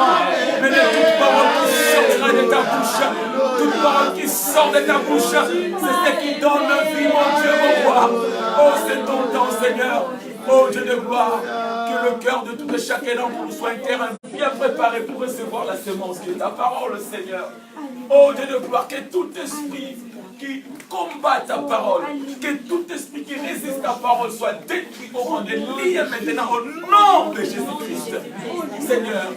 enfants. Mais de toute parole qui sortira de ta bouche, toute parole qui sort de ta bouche, c'est ce qui donne la vie, mon Dieu, mon roi. Oh, c'est ton temps, Seigneur. Oh Dieu de gloire, que le cœur de tout et chacun d'entre nous soit un terrain bien préparé pour recevoir la semence qui est ta parole, Seigneur. Oh Dieu de gloire, que tout esprit qui combat ta parole, que tout esprit qui résiste ta parole soit détruit au nom de l'île maintenant au nom de Jésus-Christ. Seigneur,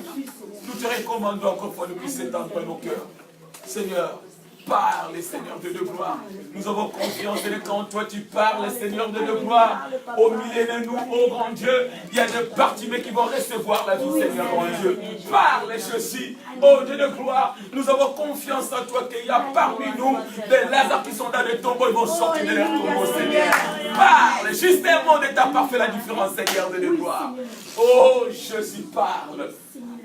nous te recommandons encore une fois de plus s'étendre dans nos cœurs. Seigneur, parle, Seigneur Dieu de gloire. Nous avons confiance et quand toi tu parles, Seigneur Dieu de gloire, au milieu de nous, oh grand Dieu, il y a des parties mais qui vont recevoir la vie, Seigneur grand Dieu. Parle, ceci, oh Dieu de gloire. Nous avons confiance en toi qu'il y a parmi nous des Lazare qui sont dans les tombeaux, ils vont sortir de leur tombeau, Seigneur. Parle, juste un mot de ta part fait la différence, Seigneur Dieu de gloire. Oh Jésus, parle.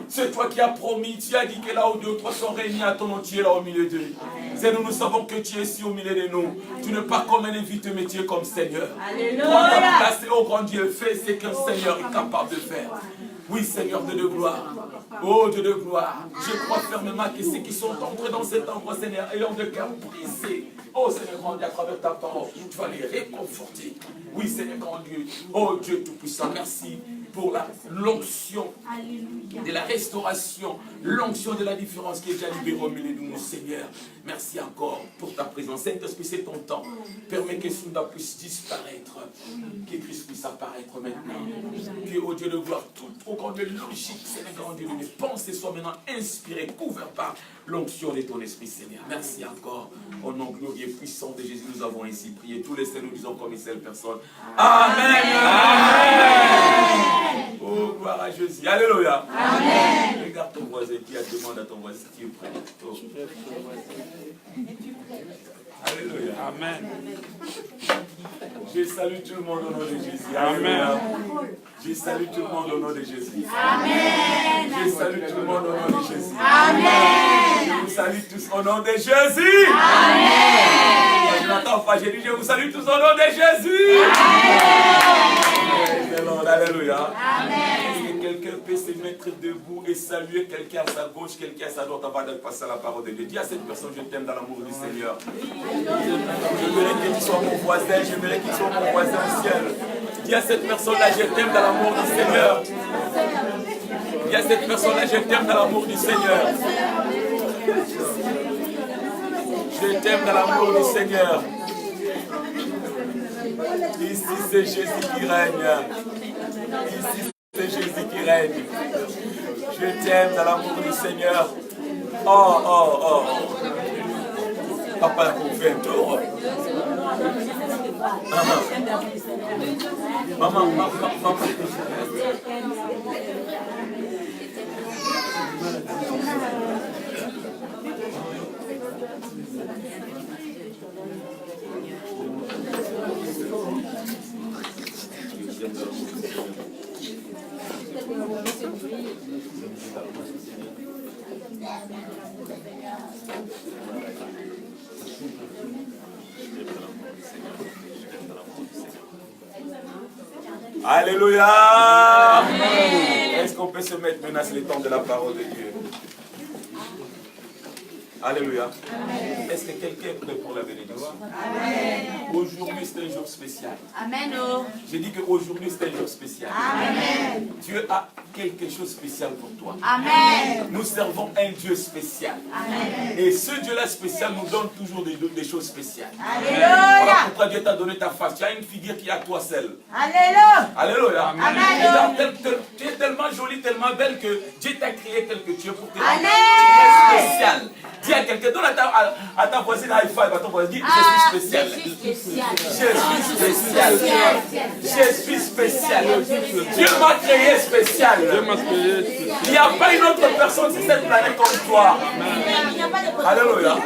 C'est toi qui as promis, tu as dit que là où deux ou trois sont réunis à ton nom, tu es là au milieu d'eux. C'est nous savons que tu es ici au milieu de nous. Tu n'es pas comme un invité, mais tu es comme Seigneur. Alléluia. Toi, ta place, oh grand Dieu, fais ce qu'un Seigneur est capable de faire. Oui, Seigneur Dieu de gloire. Oh Dieu de gloire. Je crois fermement que ceux qui sont entrés dans cet endroit, Seigneur, ayant de cœur brisé. Oh Seigneur grand Dieu, à travers ta parole, tu vas les réconforter. Oui, Seigneur grand Dieu. Oh Dieu Tout-Puissant, merci pour l'onction de la restauration, l'onction de la différence qui est déjà libérée au milieu de nous, Seigneur. Merci encore pour ta présence. Saint-Esprit, c'est ton temps. Permets que Sunda puisse disparaître, que Christ puisse apparaître maintenant. Que, oh Dieu de gloire, tout au grand de logique, Seigneur grand Dieu, mes pensées soient maintenant inspirées, couvertes par l'onction de ton Esprit, Seigneur. Merci encore. Au nom glorieux et puissant de Jésus, nous avons ainsi prié. Tous les saints, nous disons comme une seule personne. Amen. Amen. Oh, gloire à Jésus. Alléluia. Amen. Regarde ton voisin qui a demandé à ton voisin si tu es prêt. Oh. Alléluia. Amen. Je salue tout le monde au nom de Jésus. Amen. Je salue tout le monde au nom de Jésus. Amen. Je salue tout le monde au nom de Jésus. Amen. Je vous salue tous au nom de Jésus. Amen. Je n'entends pas, j'ai dit je vous salue tous au nom de Jésus. Amen. Alléluia. Amen. Est-ce que quelqu'un peut se mettre debout et saluer quelqu'un à sa gauche, quelqu'un à sa droite avant de passer à la parole de Dieu? Dis à cette personne, je t'aime dans l'amour du Seigneur. J'aimerais qu'il soit mon voisin, j'aimerais qu'il soit mon voisin au ciel. Dis à cette personne-là, je t'aime dans l'amour du Seigneur. Dis à cette personne-là, je t'aime dans l'amour du Seigneur. Je t'aime dans l'amour du Seigneur. Ici, c'est Jésus qui règne. Ici, c'est Jésus qui règne. Je t'aime dans l'amour du Seigneur. Oh, oh, oh. Papa, pour faire un tour. Maman, maman. Alléluia. Est-ce qu'on peut se mettre maintenant sur les temps de la parole de Dieu? Alléluia. Est-ce que quelqu'un est prêt pour la bénédiction? Aujourd'hui, c'est un jour spécial. Amen. J'ai dit qu'aujourd'hui, c'est un jour spécial. Amen. Dieu a quelque chose de spécial pour toi. Amen. Nous servons un Dieu spécial. Amen. Et ce Dieu-là spécial nous donne toujours des choses spéciales. Alléluia. Voilà pourquoi Dieu t'a donné ta face. Tu as une figure qui est à toi seule. Alléluia. Alléluia. Amen. Tu es tellement jolie, tellement belle que Dieu t'a créé tel que tu es pour te rendre spécial. Dis à quelqu'un, donne à ta voisine high five, à ton voisin, dis je suis spécial. Je suis spécial. Je suis spécial. Dieu m'a créé spécial. Il n'y a pas une autre personne sur cette planète comme toi. Alléluia.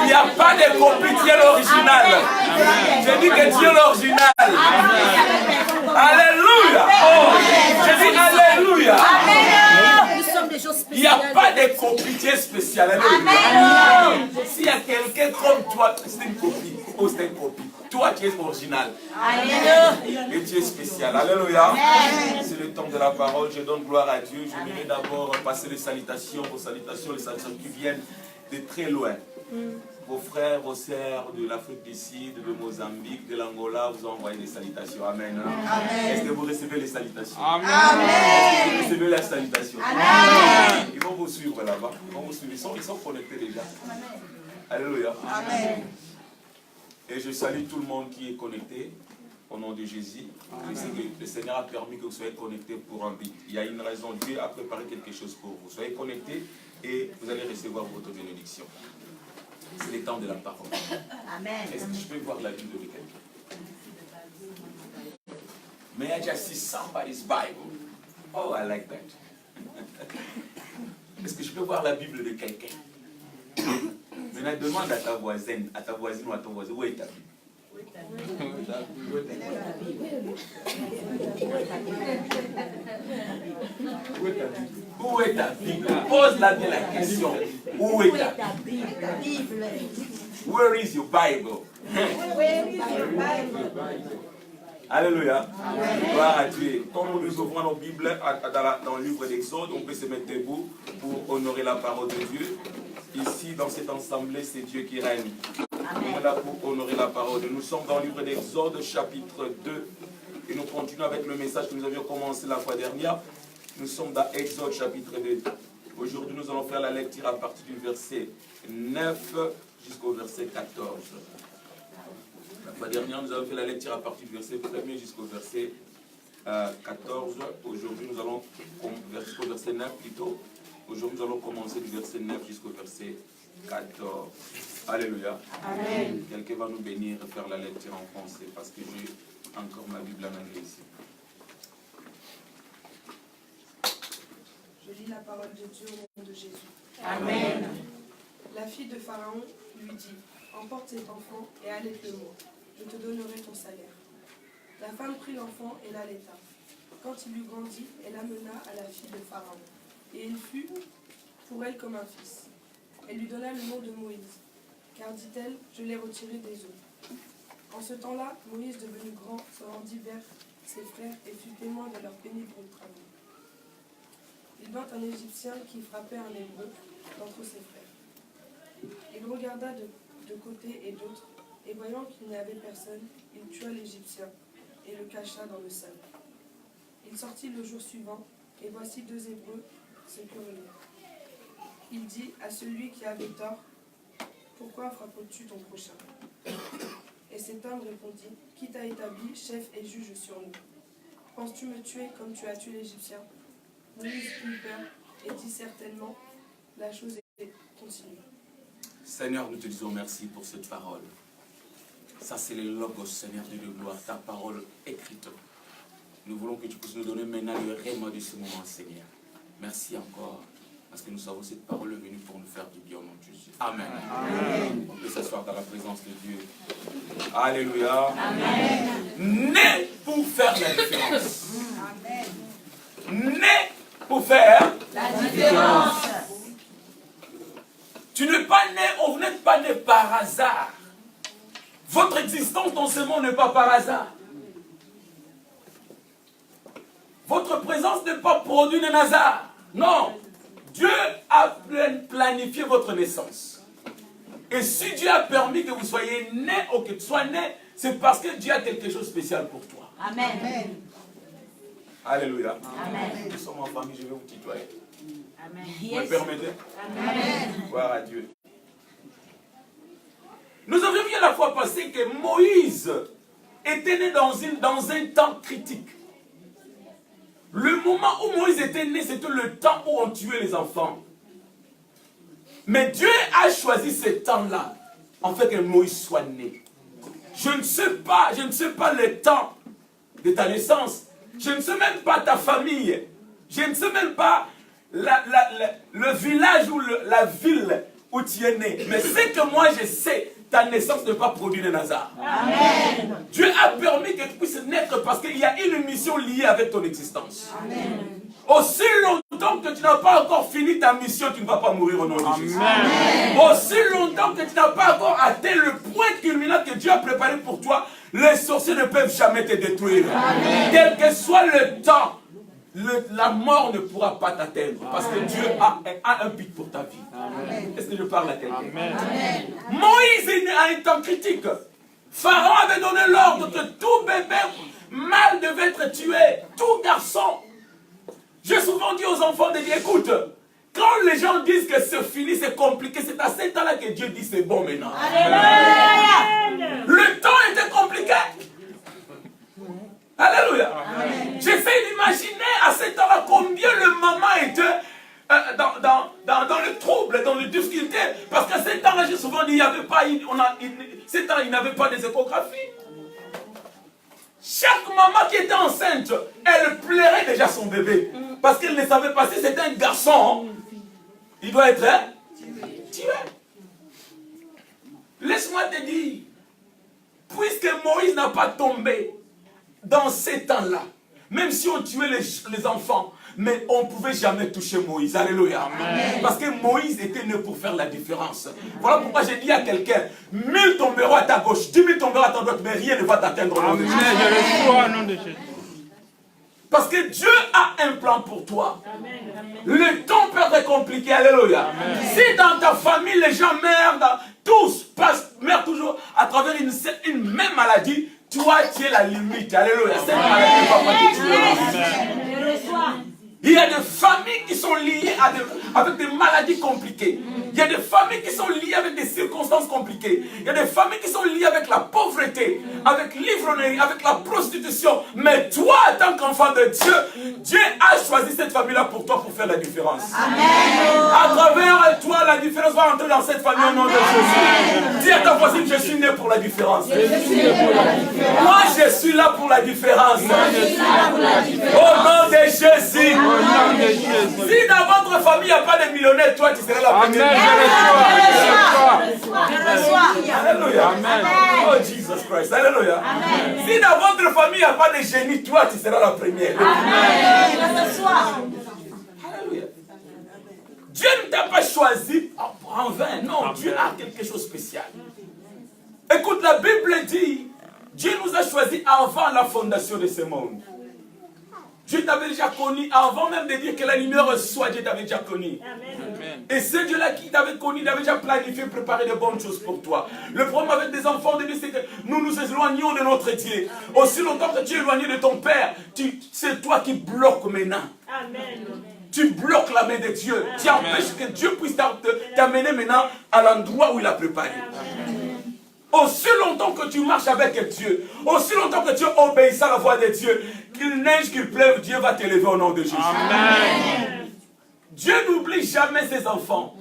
Il n'y a pas de copie, tu es l'original. Je dis que tu es l'original. Alléluia. Oh, je dis alléluia. chose Il n'y a spéciale. pas de copie, tu es spécial. Amen. S'il y a quelqu'un comme toi, c'est une copie. Oh, c'est une copie. Toi, tu es original. Amen. Et tu es spécial. Alléluia. C'est le temps de la parole. Je donne gloire à Dieu. Je vais d'abord passer les salutations qui viennent de très loin. Vos frères, vos sœurs de l'Afrique du Sud, de Mozambique, de l'Angola, vous envoyez des salutations. Amen. Est-ce que vous recevez les salutations? Amen. Est-ce que vous recevez les salutations? Amen. Ils vont vous suivre là-bas. Ils vont vous suivre. Ils sont connectés déjà. Alléluia. Amen. Et je salue tout le monde qui est connecté au nom de Jésus. Je sais que le Seigneur a permis que vous soyez connectés pour un but. Il y a une raison. Dieu a préparé quelque chose pour vous. Soyez connectés et vous allez recevoir votre bénédiction. C'est le temps de la parole. Amen. Est-ce que je peux voir la Bible de quelqu'un? May I just see somebody's Bible? Oh, I like that. Est-ce que je peux voir la Bible de quelqu'un? Maintenant, demande à ta voisine ou à ton voisin, où est ta Bible? Où est ta Bible? Pose-la bien la question. Où est ta Bible? Where is your Bible? Alléluia. Gloire à Dieu. Quand nous ouvrons nos Bibles dans le livre d'Exode, on peut se mettre debout pour honorer la parole de Dieu. Ici, dans cette assemblée, c'est Dieu qui règne. On est là pour honorer la parole de Dieu. Nous sommes dans le livre d'Exode, chapitre 2. Et nous continuons avec le message que nous avions commencé la fois dernière. Nous sommes dans Exode, chapitre 2. Aujourd'hui, nous allons faire la lecture à partir du verset 9 jusqu'au verset 14. La fois dernière, nous avons fait la lecture à partir du verset 1er jusqu'au verset 14. Aujourd'hui, nous allons jusqu'au verset 9 plutôt. Aujourd'hui, nous allons commencer du verset 9 jusqu'au verset 14. Alléluia. Amen. Quelqu'un va nous bénir et faire la lecture en français parce que j'ai encore ma Bible en anglais ici. Je lis la parole de Dieu au nom de Jésus. Amen. La fille de Pharaon lui dit, emporte cet enfant et allaite-le-moi. Je te donnerai ton salaire. La femme prit l'enfant et l'allaita. Quand il eut grandi, elle amena à la fille de Pharaon. Et il fut pour elle comme un fils. Elle lui donna le nom de Moïse, car dit-elle, je l'ai retiré des eaux. En ce temps-là, Moïse, devenu grand, se rendit vers ses frères et fut témoin de leurs pénibles travaux. Il vint un Égyptien qui frappait un Hébreu d'entre ses frères. Il regarda de côté et d'autre, et voyant qu'il n'y avait personne, il tua l'Égyptien et le cacha dans le sable. Il sortit le jour suivant, et voici deux Hébreux se querellaient. Il dit à celui qui avait tort, « Pourquoi frappes-tu ton prochain ?» Et cet homme répondit, « Qui t'a établi chef et juge sur nous? Penses-tu me tuer comme tu as tué l'Égyptien ?» Moïse eut peur et dit certainement, la chose est continue. Seigneur, nous te disons merci pour cette parole. Ça, c'est le logos, Seigneur Dieu de gloire, ta parole écrite. Nous voulons que tu puisses nous donner maintenant le réma de ce moment, Seigneur. Merci encore, parce que nous savons que cette parole est venue pour nous faire du bien au nom de Jésus. Amen. Amen. On peut s'asseoir dans la présence de Dieu. Alléluia. Amen. Né pour faire la différence. Amen. Né pour faire la différence. Tu n'es pas né, vous n'êtes pas né par hasard. Votre existence dans ce monde n'est pas par hasard. Votre présence n'est pas produit d'un hasard. Non. Dieu a planifié votre naissance. Et si Dieu a permis que vous soyez né ou que tu sois né, c'est parce que Dieu a quelque chose de spécial pour toi. Amen. Alléluia. Amen. Nous sommes en famille, je vais vous tutoyer. Amen. Vous me permettez? Amen. Gloire à Dieu. Nous avions vu la fois passée que Moïse était né dans un temps critique. Le moment où Moïse était né, c'était le temps où on tuait les enfants. Mais Dieu a choisi ce temps-là, en fait que Moïse soit né. Je ne sais pas le temps de ta naissance. Je ne sais même pas ta famille. Je ne sais même pas le village ou la ville où tu es né. Mais ce que moi je sais, ta naissance n'est pas produite d'un hasard. Amen. Dieu a permis que tu puisses naître parce qu'il y a une mission liée avec ton existence. Amen. Aussi longtemps que tu n'as pas encore fini ta mission, tu ne vas pas mourir au nom de Jésus. Aussi longtemps que tu n'as pas encore atteint le point culminant que Dieu a préparé pour toi, les sorciers ne peuvent jamais te détruire. Quel que soit le temps, la mort ne pourra pas t'atteindre. Parce que Dieu a un but pour ta vie. Est-ce que je parle à quelqu'un? Moïse est né à un temps critique. Pharaon avait donné l'ordre que tout bébé mâle devait être tué. Tout garçon. J'ai souvent dit aux enfants de dire, écoute, quand les gens disent que c'est fini, c'est compliqué, c'est à ce temps-là que Dieu dit c'est bon maintenant. Alléluia. Le temps était compliqué. Alléluia. J'essaie d'imaginer à ce temps-là combien le maman était dans le trouble, dans les difficultés. Parce qu'à ce temps-là, j'ai souvent dit, il n'y avait pas, ce temps, il n'avait pas des échographies. Chaque maman qui était enceinte, elle plairait déjà son bébé. Parce qu'elle ne savait pas si c'était un garçon. Il doit être tué. Laisse-moi te dire, puisque Moïse n'a pas tombé dans ces temps-là, même si on tuait les enfants, mais on ne pouvait jamais toucher Moïse. Alléluia. Amen. Parce que Moïse était né pour faire la différence. Voilà pourquoi j'ai dit à quelqu'un, 1000 tomberont à ta gauche, 10 000 tomberont à ta droite, mais rien ne va t'atteindre au nom de Jésus. Je le nom de Jésus. Parce que Dieu a un plan pour toi. Le temps peut être compliqué. Alléluia. Si dans ta famille, les gens meurent, tous meurent toujours à travers une même maladie, toi, tu es la limite. Alléluia. Cette maladie ne va pas te tuer. Il y a des familles qui sont liées avec des maladies compliquées. Il y a des familles qui sont liées avec des circonstances compliquées. Il y a des familles qui sont liées avec la pauvreté, avec l'ivrognerie, avec la prostitution. Mais toi, en tant qu'enfant de Dieu, Dieu a choisi cette famille-là pour toi pour faire la différence. Amen. À travers toi, la différence va entrer dans cette famille au nom de Jésus. Dis à ta voisine, je suis né pour la différence. Moi, je suis là pour la différence. Au nom de Jésus. Si dans votre famille, il n'y a pas de millionnaires, toi, tu seras la première. Alléluia. Amen. Oh, Jesus Christ. Alléluia. Si dans votre famille, il n'y a pas de génie, toi, tu seras la première. Alléluia. Dieu ne t'a pas choisi en vain. Non, Dieu a quelque chose de spécial. Écoute, la Bible dit, Dieu nous a choisis avant la fondation de ce monde. Dieu t'avait déjà connu, avant même de dire que la lumière soit, Dieu t'avait déjà connu. Amen. Et ce Dieu-là qui t'avait connu, il avait déjà planifié, préparé de bonnes choses pour toi. Le problème avec des enfants de Dieu, c'est que nous nous éloignons de notre Dieu. Aussi longtemps que tu es éloigné de ton Père, c'est toi qui bloques maintenant. Amen. Tu bloques la main de Dieu. Amen. Tu empêches que Dieu puisse t'amener maintenant à l'endroit où il a préparé. Amen. Aussi longtemps que tu marches avec Dieu, aussi longtemps que tu obéis à la voix de Dieu, qu'il neige, qu'il pleuve, Dieu va t'élever au nom de Jésus. Amen. Dieu n'oublie jamais ses enfants.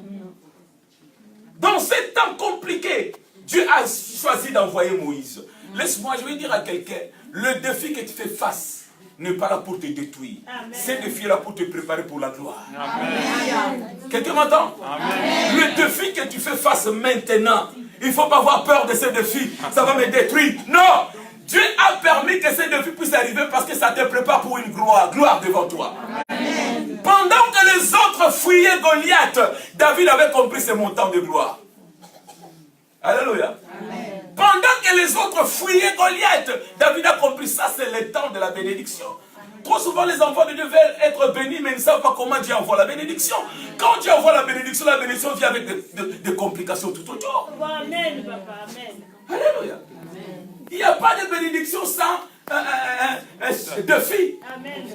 Dans ces temps compliqués, Dieu a choisi d'envoyer Moïse. Laisse-moi, je vais dire à quelqu'un, le défi que tu fais face n'est pas là pour te détruire. Ce défi est là pour te préparer pour la gloire. Amen. Quelqu'un m'entend? Le défi que tu fais face maintenant, il ne faut pas avoir peur de ces défis. Ça va me détruire. Non! Dieu a permis que ces défis puissent arriver parce que ça te prépare pour une gloire. Gloire devant toi. Amen. Pendant que les autres fuyaient Goliath, David avait compris ce montant de gloire. Alléluia. Amen. Pendant que les autres fuyaient Goliath, David a compris ça, c'est le temps de la bénédiction. Trop souvent, les enfants de Dieu veulent être bénis, mais ils ne savent pas comment Dieu envoie la bénédiction. Quand Dieu envoie la bénédiction vient avec des complications tout autour. Amen, papa, amen. Alléluia. Amen. Il n'y a pas de bénédiction sans défi. Amen.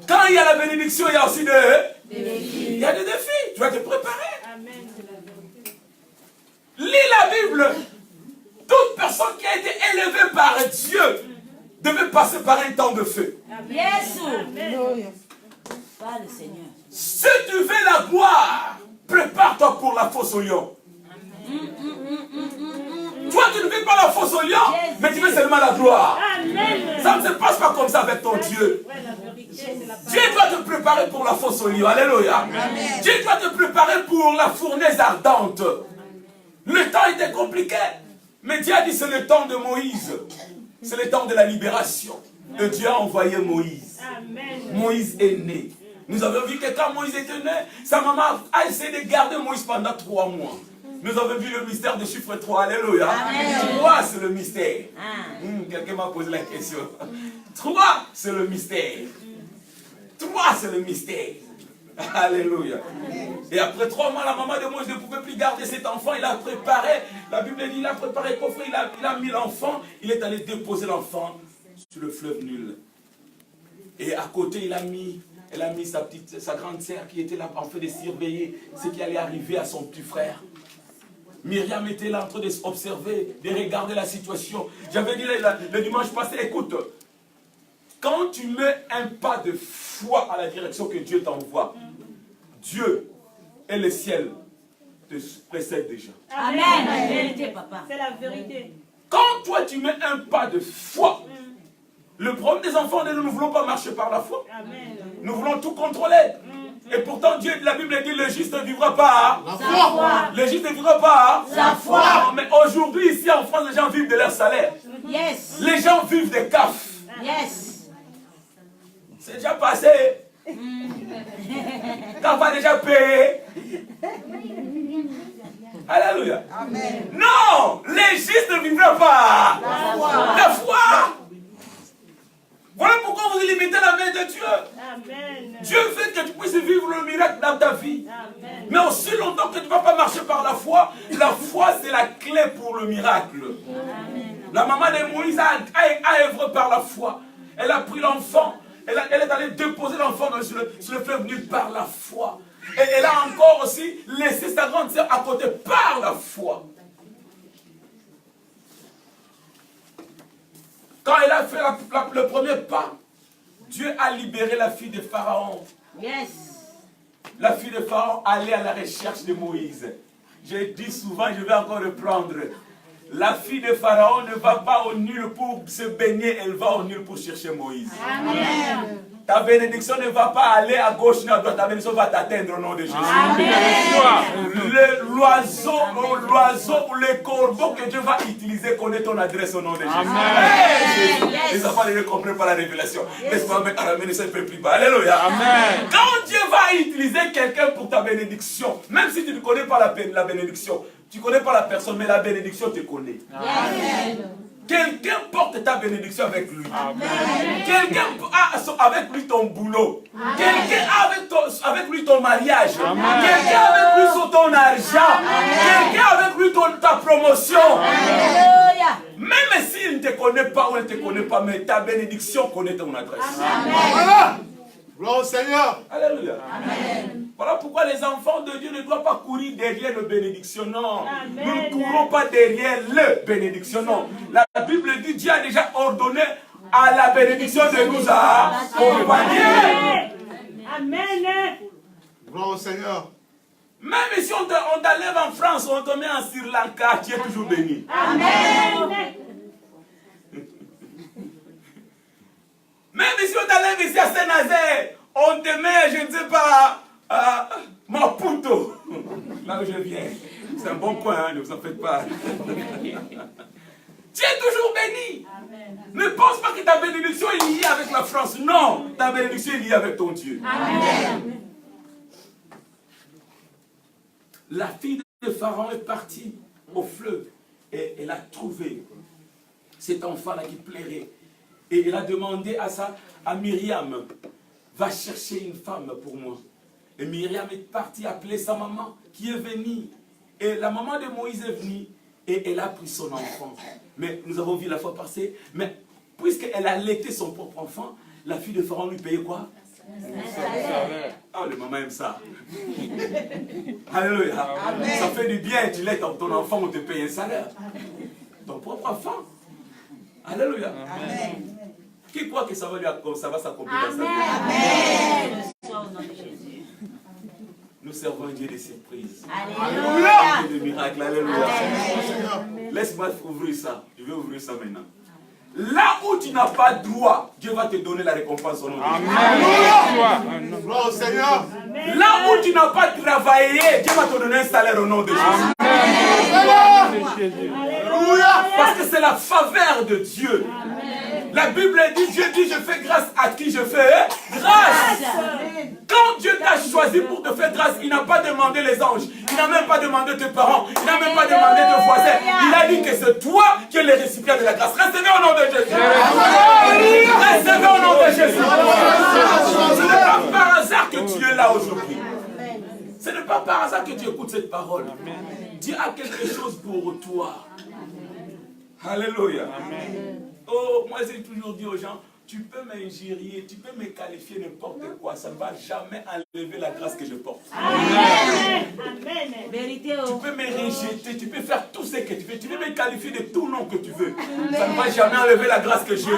Quand il y a la bénédiction, il y a aussi il y a des défis. Tu vas te préparer. Amen. Lis la Bible. Toute personne qui a été élevée par Dieu devait passer par un temps de feu. Si tu veux la gloire, prépare-toi pour la fosse au lion. Toi, tu ne veux pas la fosse au lion, mais tu veux seulement la gloire. Ça ne se passe pas comme ça avec ton Dieu. Dieu doit te préparer pour la fosse au lion. Alléluia. Dieu doit te préparer pour la fournaise ardente. Le temps était compliqué, mais Dieu a dit c'est le temps de Moïse. C'est le temps de la libération. Et Dieu a envoyé Moïse. Amen. Moïse est né. Nous avons vu que quand Moïse était né, sa maman a essayé de garder Moïse pendant 3 mois. Nous avons vu le mystère de chiffre 3. Alléluia. 3, c'est le mystère. Quelqu'un m'a posé la question. 3, c'est le mystère. 3, c'est le mystère. Alléluia. Et après 3 mois, la maman de Moïse ne pouvait plus garder cet enfant. Il a préparé, la Bible dit, il a préparé le coffret, il a mis l'enfant. Il est allé déposer l'enfant sur le fleuve Nil. Et à côté, elle a mis sa grande sœur qui était là en train de surveiller ce qui allait arriver à son petit frère. Myriam était là en train d'observer, de regarder la situation. J'avais dit le dimanche passé, écoute, quand tu mets un pas de foi à la direction que Dieu t'envoie, Dieu et le ciel te précèdent déjà. Amen. La vérité, papa. C'est la vérité. Quand toi tu mets un pas de foi, le problème des enfants, nous ne voulons pas marcher par la foi. Amen. Nous voulons tout contrôler. Et pourtant, Dieu, la Bible dit, le juste ne vivra pas. La foi. Le juste ne vivra pas. La foi. Mais aujourd'hui, ici en France, les gens vivent de leur salaire. Yes. Les gens vivent des CAF. Yes. C'est déjà passé. CAF a déjà payé. Alléluia. Amen. Non, les justes ne vivront pas. La foi. La foi. Voilà pourquoi vous limitez la main de Dieu. Amen. Dieu fait que tu puisses vivre le miracle dans ta vie. Amen. Mais aussi longtemps que tu ne vas pas marcher par la foi c'est la clé pour le miracle. Amen. La maman de Moïse a œuvré par la foi. Elle a pris l'enfant. Elle est allée déposer l'enfant sur le fleuve Nil par la foi. Et elle a encore aussi laissé sa grande sœur à côté par la foi. Quand elle a fait le premier pas, Dieu a libéré la fille de Pharaon. Yes. La fille de Pharaon allait à la recherche de Moïse. J'ai dit souvent, je vais encore reprendre. La fille de Pharaon ne va pas au Nil pour se baigner, elle va au Nil pour chercher Moïse. Amen. Ta bénédiction ne va pas aller à gauche ni à droite, ta bénédiction va t'atteindre au nom de Jésus. L'oiseau ou le corbeau que Dieu va utiliser connaît ton adresse au nom de Jésus. Amen. Les enfants ne comprennent pas la révélation. Laisse-moi ramener ça un peu plus bas. Alléluia. Amen. Quand Dieu va utiliser quelqu'un pour ta bénédiction, même si tu ne connais pas la bénédiction, tu ne connais pas la personne, mais la bénédiction te connaît. Amen. Quelqu'un porte ta bénédiction avec lui. Quelqu'un a avec lui ton boulot. Quelqu'un a avec lui ton mariage. Quelqu'un a avec lui sur ton argent. Quelqu'un a avec lui ta promotion. Amen. Même s'il ne te connaît pas ou elle ne te connaît pas, mais ta bénédiction connaît ton adresse. Voilà. Gloire au Seigneur. Alléluia. Amen. Voilà pourquoi les enfants de Dieu ne doivent pas courir derrière le bénédiction, non. Amen. Nous ne courons pas derrière le bénédiction, non. La Bible dit, Dieu a déjà ordonné à la bénédiction de nous accompagner. Amen. Gloire au Seigneur. Même si on t'enlève en France, on te met en Sri Lanka, tu es toujours béni. Amen. Même si on t'enlève ici à Saint-Nazaire, on te met, je ne sais pas, à Maputo, là où je viens. C'est un bon coin, hein, ne vous en faites pas. Tu es toujours béni. Amen. Ne pense pas que ta bénédiction est liée avec la France. Non, ta bénédiction est liée avec ton Dieu. Amen. La fille de Pharaon est partie au fleuve et elle a trouvé cet enfant-là qui plairait. Et elle a demandé à Myriam, va chercher une femme pour moi. Et Myriam est partie appeler sa maman qui est venue. Et la maman de Moïse est venue et elle a pris son enfant. Mais nous avons vu la fois passée, mais puisqu'elle a allaité son propre enfant, la fille de Pharaon lui payait quoi? Ah, le maman aime ça. Alléluia. Amen. Ça fait du bien, tu laites ton enfant, on te paye un salaire. Ton propre enfant. Alléluia. Amen. Qui croit que ça va s'accomplir dans sa vie? Amen. Nous servons un Dieu de surprise. Alléluia. Un Dieu de miracle. Alléluia. Laisse-moi ouvrir ça. Je vais ouvrir ça maintenant. Là où tu n'as pas droit, Dieu va te donner la récompense au nom de Jésus. Amen. Gloire au Seigneur. Là où tu n'as pas travaillé, Dieu va te donner un salaire au nom de Jésus. Alléluia. Parce Parce que c'est la faveur de Dieu. La Bible dit, Dieu dit, je fais grâce à qui je fais grâce. Quand Dieu t'a choisi pour te faire grâce, il n'a pas demandé les anges, il n'a même pas demandé tes parents, il n'a même pas demandé tes voisins. Il a dit que c'est toi qui es le récipient de la grâce. Recevez au nom de Jésus. Recevez au nom de Jésus. Ce n'est pas par hasard que tu es là aujourd'hui. Ce n'est pas par hasard que tu écoutes cette parole. Dieu a quelque chose pour toi. Alléluia. Oh, moi j'ai toujours dit aux gens, tu peux m'injurier, tu peux me qualifier n'importe quoi, ça ne va jamais enlever la grâce que je porte. Amen. Vérité. Tu peux me rejeter, tu peux faire tout ce que tu veux, tu peux me qualifier de tout nom que tu veux. Ça ne va jamais enlever la grâce que j'ai.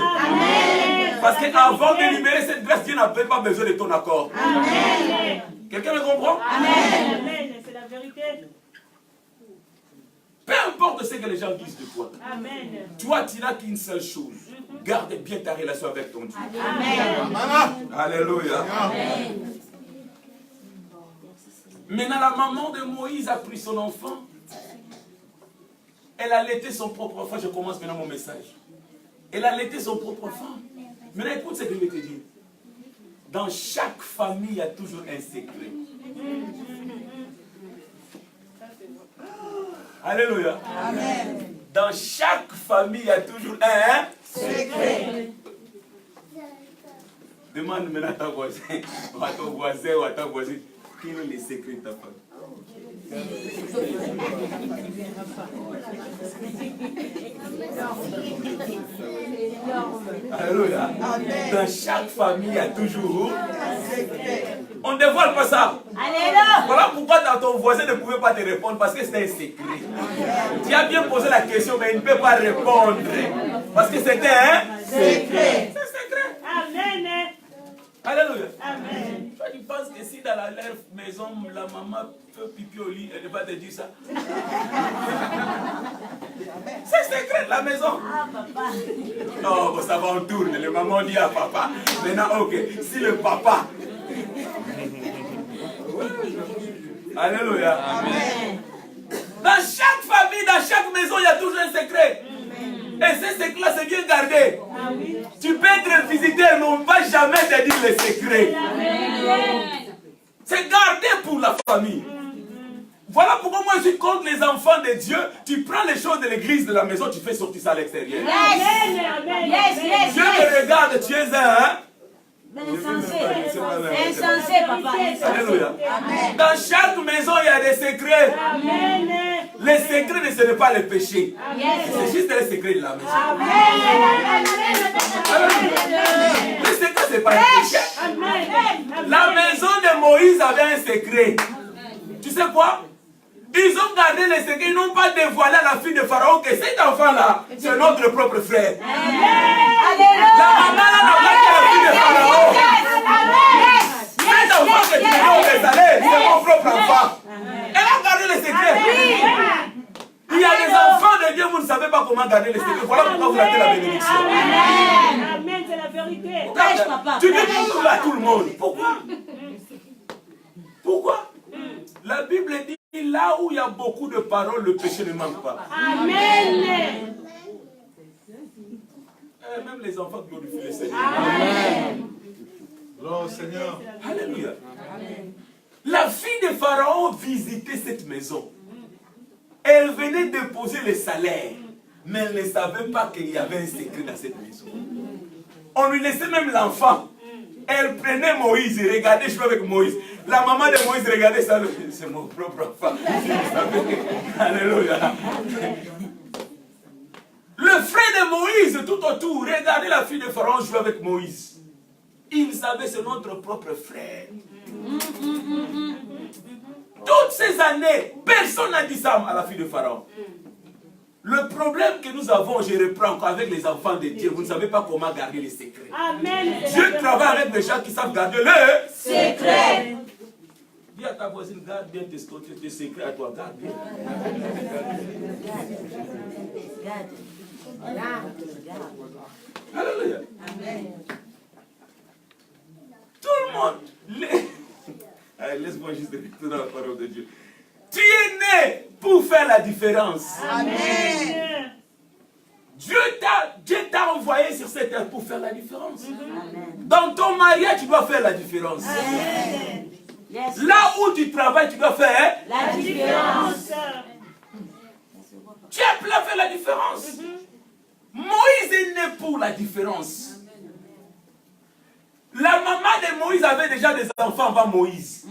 Parce qu'avant de libérer cette grâce, Dieu n'avait pas besoin de ton accord. Quelqu'un me comprend? Amen. C'est la vérité. Peu importe ce que les gens disent de toi. Amen. Toi, tu n'as qu'une seule chose. Garde bien ta relation avec ton Dieu. Amen. Alléluia. Maintenant, la maman de Moïse a pris son enfant. Elle a allaité son propre enfant. Je commence maintenant mon message. Elle a allaité son propre enfant. Maintenant, écoute ce que je vais te dire. Dans chaque famille, il y a toujours un secret. Alléluia. Amen. Dans chaque famille, il y a toujours un secret. Demande maintenant à ton voisin, ou à ton voisin, ou à ta voisine, quel est le secret de ta famille? Alléluia. Dans chaque famille, il y a toujours un secret. On ne dévoile pas ça. Alléluia. Voilà pourquoi ton voisin ne pouvait pas te répondre, parce que c'était un secret. Tu as bien posé la question, mais il ne peut pas répondre. Parce que c'était un secret. C'est un secret. Amen. Alléluia. Amen. Toi, tu penses que si dans leur maison, la maman fait pipi au lit, elle ne va pas te dire ça. C'est secret de la maison. Ah, papa. Non, bon, ça va, on tourne. Le maman dit à papa. Maintenant, ok, si le papa. Alléluia. Amen. Dans chaque famille, dans chaque maison, il y a toujours un secret. Et ce secret-là, c'est bien gardé. Ah oui. Tu peux être visité, mais on ne va jamais te dire les secrets. C'est gardé pour la famille. Voilà pourquoi moi je suis contre les enfants de Dieu. Tu prends les choses de l'église, de la maison, tu fais sortir ça à l'extérieur. Yes. Dieu te regarde, tu es un... Insensé. Insensé, papa. Alléluia. Dans chaque maison, il y a des secrets. Amen. Les secrets, ce n'est pas le péché. C'est juste les secrets de la maison. Les secrets, ce n'est pas le péché. La maison de Moïse avait un secret. Tu sais quoi? Ils ont gardé les secrets, ils n'ont pas dévoilé à la fille de Pharaon que cet enfant-là, c'est notre propre frère. La maman n'a pas dit à la fille de Pharaon. Cet enfant que tu viens au Bézalel, c'est mon propre enfant. Elle a gardé les secrets. Il y a des enfants de Dieu, vous ne savez pas comment garder les secrets. Voilà pourquoi vous ratez la bénédiction. Amen, c'est la vérité. Tu dis à tout le monde. Pourquoi? Pourquoi? La Bible dit, là où il y a beaucoup de paroles, le péché ne manque pas. Amen. Même les enfants glorifient le Seigneur. Amen. Gloire au Seigneur. Alléluia. La fille de Pharaon visitait cette maison. Elle venait déposer le salaire. Mais elle ne savait pas qu'il y avait un secret dans cette maison. On lui laissait même l'enfant. Elle prenait Moïse et regardait jouer avec Moïse. La maman de Moïse regardait ça. C'est mon propre enfant. Alléluia. Le frère de Moïse tout autour regardait la fille de Pharaon jouer avec Moïse. Il savait c'est notre propre frère. Toutes ces années, personne n'a dit ça à la fille de Pharaon. Le problème que nous avons, je reprends encore avec les enfants de Dieu, vous ne savez pas comment garder les secrets. Amen. Dieu travaille avec des gens qui savent garder les Secret. Dis à ta voisine, garde bien tes secrets à toi, garde bien. Alléluia. Tout le monde. Allez, laisse-moi juste écouter dans la parole de Dieu. Tu es né pour faire la différence. Amen. Dieu t'a envoyé sur cette terre pour faire la différence. Dans ton mariage, tu dois faire la différence. Là où tu travailles, tu dois faire La différence. Tu es appelé à faire la différence. Moïse est né pour la différence. La maman de Moïse avait déjà des enfants avant Moïse.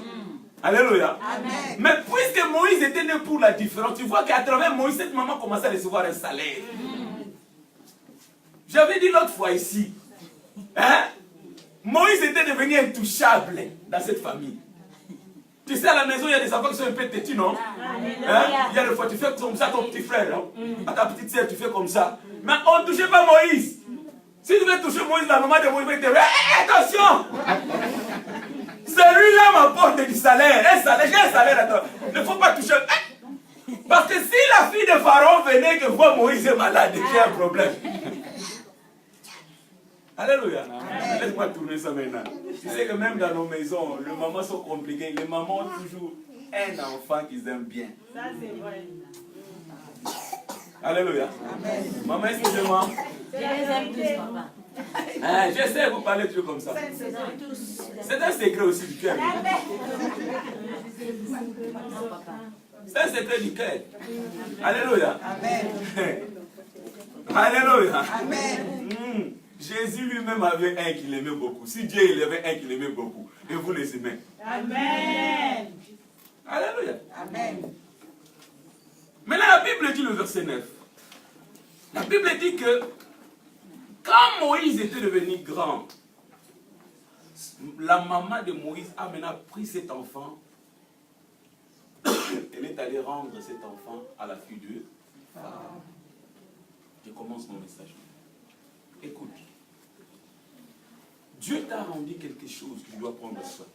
Alléluia. Amen. Mais puisque Moïse était né pour la différence, tu vois qu'à travers Moïse, cette maman commençait à recevoir un salaire. J'avais dit l'autre fois ici, hein? Moïse était devenu intouchable dans cette famille. Tu sais, à la maison, il y a des enfants qui sont un peu têtus, non? Hein? Il y a des fois, tu fais comme ça à ton petit frère, hein? À ta petite sœur, tu fais comme ça. Mais on ne touchait pas Moïse. Si tu veux toucher Moïse, la maman de Moïse va te dire, attention! Celui-là m'apporte du salaire. Un salaire, j'ai un salaire à toi. Il ne faut pas toucher. Parce que si la fille de Pharaon venait que voit Moïse est malade, j'ai un problème. Alléluia. Laisse-moi tourner ça maintenant. Tu sais que même dans nos maisons, les mamans sont compliquées. Les mamans ont toujours un enfant qu'ils aiment bien. Ça, c'est vrai. Alléluia. Maman, excusez-moi. Je les aime tous, papa. J'essaie de vous parler toujours comme ça. C'est un secret aussi du cœur. C'est un secret du cœur. Alléluia. Alléluia. Jésus lui-même avait un qu'il aimait beaucoup. Si Dieu il avait un qu'il aimait beaucoup, et vous les aimez. Amen. Alléluia. Maintenant la Bible dit le verset 9. La Bible dit que quand Moïse était devenu grand, la maman de Moïse a maintenant pris cet enfant. Elle est allée rendre cet enfant à la fille de Pharaon. Je commence mon message. Écoute. Dieu t'a rendu quelque chose que tu dois prendre soin.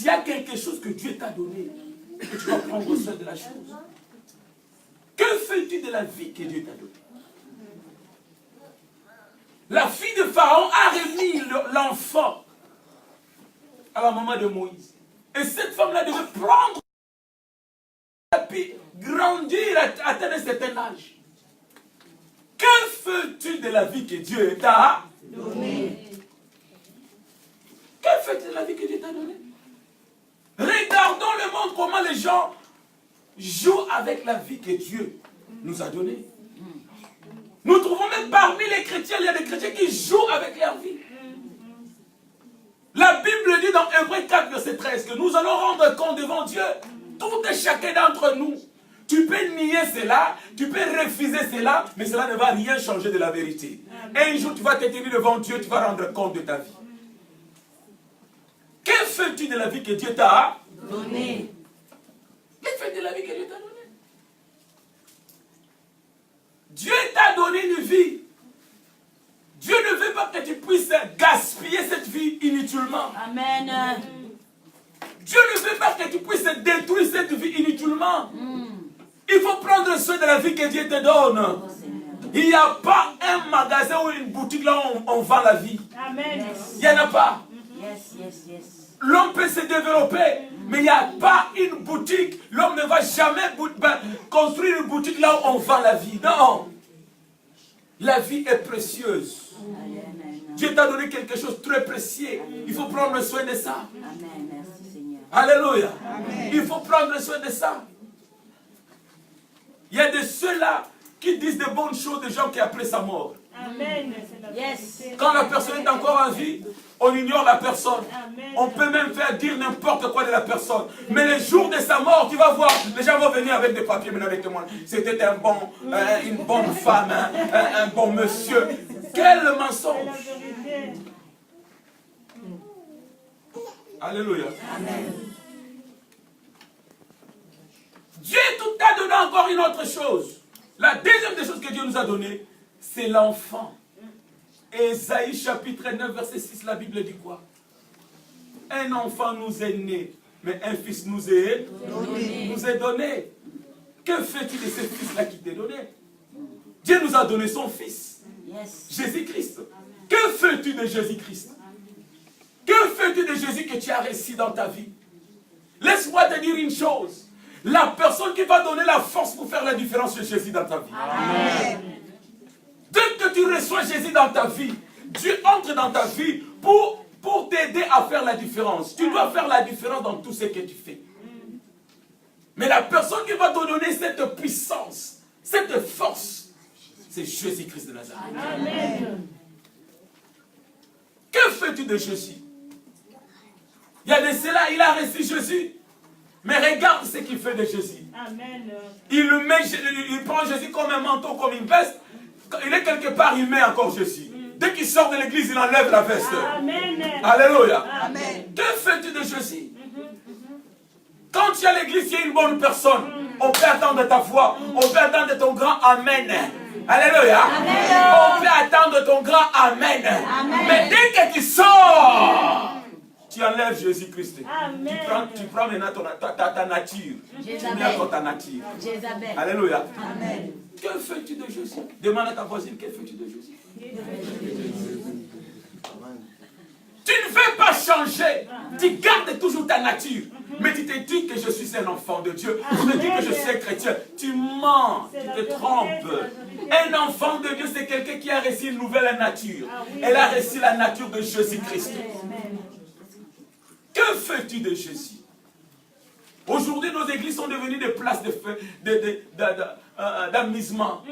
Il y a quelque chose que Dieu t'a donné et que tu dois prendre soin de la chose. Que fais-tu de la vie que Dieu t'a donnée? La fille de Pharaon a remis l'enfant à la maman de Moïse. Et cette femme-là devait prendre et puis grandir, atteindre un certain âge. Que fais-tu de la vie que Dieu t'a donnée? Que fais-tu de la vie que Dieu t'a donnée? Regardons le monde, comment les gens jouent avec la vie que Dieu nous a donnée. Nous trouvons même parmi les chrétiens, il y a des chrétiens qui jouent avec leur vie. La Bible dit dans Hébreux 4, verset 13, que nous allons rendre compte devant Dieu, tout et chacun d'entre nous. Tu peux nier cela, tu peux refuser cela, mais cela ne va rien changer de la vérité. Et un jour, tu vas te tenir devant Dieu, tu vas rendre compte de ta vie. Que fais-tu de la vie que Dieu t'a donnée? Que fais-tu de la vie que Dieu t'a donnée? Dieu t'a donné une vie. Dieu ne veut pas que tu puisses gaspiller cette vie inutilement. Amen. Dieu ne veut pas que tu puisses détruire cette vie inutilement. Il faut prendre soin de la vie que Dieu te donne. Il n'y a pas un magasin ou une boutique là où on vend la vie. Amen. Il n'y en a pas. Yes. L'homme peut se développer, mais il n'y a pas une boutique. L'homme ne va jamais construire une boutique là où on vend la vie. Non. La vie est précieuse. Dieu t'a donné quelque chose de très précieux. Il faut prendre soin de ça. Amen. Merci Seigneur. Alléluia. Il faut prendre soin de ça. Il y a de ceux-là qui disent de bonnes choses des gens qui après sa mort. Amen. Yes. Quand la personne est encore en vie, on ignore la personne. On peut même faire dire n'importe quoi de la personne. Mais le jour de sa mort, tu vas voir, les gens vont venir avec des papiers, maintenant des témoins. C'était une bonne femme, un bon monsieur. Quel mensonge! Alléluia. Amen. Dieu t'a donné encore une autre chose. La deuxième des choses que Dieu nous a donné, c'est l'enfant. Ésaïe chapitre 9, verset 6, la Bible dit quoi? Un enfant nous est né, mais un fils nous est donné. Que fais-tu de ce fils-là qui t'est donné? Dieu nous a donné son fils, Jésus-Christ. Que fais-tu de Jésus-Christ? Que fais-tu de Jésus que tu as reçu dans ta vie? Laisse-moi te dire une chose. La personne qui va donner la force pour faire la différence, c'est Jésus dans ta vie. Amen. Dès que tu reçois Jésus dans ta vie, Dieu entre dans ta vie pour t'aider à faire la différence. Tu dois faire la différence dans tout ce que tu fais. Mais la personne qui va te donner cette puissance, cette force, c'est Jésus-Christ de Nazareth. Amen. Que fais-tu de Jésus? Il y a de cela, il a reçu Jésus. Mais regarde ce qu'il fait de Jésus. Amen. Il prend Jésus comme un manteau, comme une veste. Quand il est quelque part, il met encore Jésus. Dès qu'il sort de l'église, il enlève la veste. Amen. Alléluia. Amen. Que fais-tu de Jésus? Quand tu es à l'église, tu es une bonne personne. On peut attendre ta foi. On peut attendre ton grand Amen. Alléluia. On peut attendre ton grand Amen. Mais dès que tu sors, tu enlèves Jésus-Christ. Tu prends maintenant ta nature. Tu mets encore ta nature. Alléluia. Amen. Que fais-tu de Jésus? Demande à ta voisine, que fais-tu de Jésus? Tu ne veux pas changer. Tu gardes toujours ta nature. Mais tu te dis que je suis un enfant de Dieu. Tu te dis que je suis un chrétien. Tu mens, tu te trompes. Un enfant de Dieu, c'est quelqu'un qui a reçu une nouvelle nature. Elle a reçu la nature de Jésus-Christ. Que fais-tu de Jésus? Aujourd'hui, nos églises sont devenues des places d'amusement.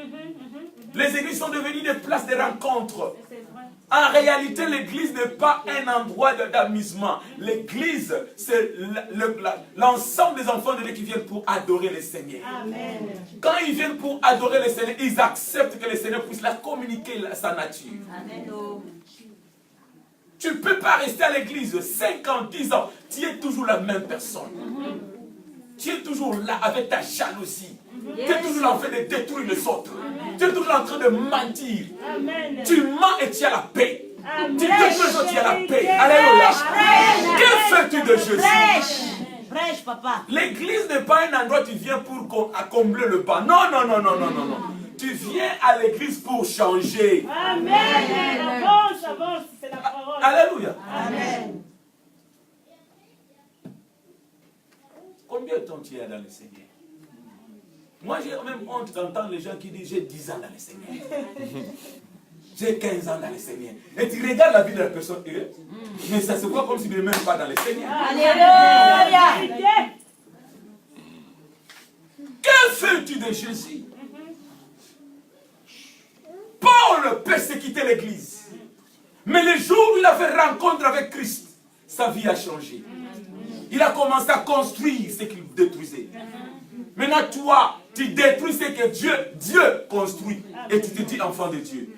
Les églises sont devenues des places de rencontres. En réalité, l'église n'est pas un endroit d'amusement. L'église, c'est l'ensemble des enfants de Dieu qui viennent pour adorer le Seigneur. Amen. Quand ils viennent pour adorer le Seigneur, ils acceptent que le Seigneur puisse leur communiquer sa nature. Amen. Tu ne peux pas rester à l'église 5 ans, 10 ans. Tu es toujours la même personne. Tu es toujours là avec ta jalousie. Tu es toujours en train de détruire les autres. Tu es toujours en train de mentir. Amen. Tu mens et tu as la paix. Amen. Tu détruis les autres, tu as la paix. Alléluia. Que fais-tu de Jésus? Prêche, papa. L'église n'est pas un endroit où tu viens pour combler le bas. Non, non, non, non, non, non, non. Tu viens à l'église pour changer. Amen. Avance, avance, c'est la parole. Alléluia. Amen. Combien de temps tu es dans le Seigneur? Moi, j'ai même honte d'entendre les gens qui disent j'ai 10 ans dans le Seigneur. J'ai 15 ans dans le Seigneur. Et tu regardes la vie de la personne, mais ça se voit comme s'il n'est même pas dans le Seigneur. Alléluia. Que fais-tu de Jésus? Paul persécutait l'église. Mais le jour où il a fait rencontre avec Christ, sa vie a changé. Il a commencé à construire ce qu'il détruisait. Maintenant, toi, tu détruis ce que Dieu construit. Et tu te dis enfant de Dieu.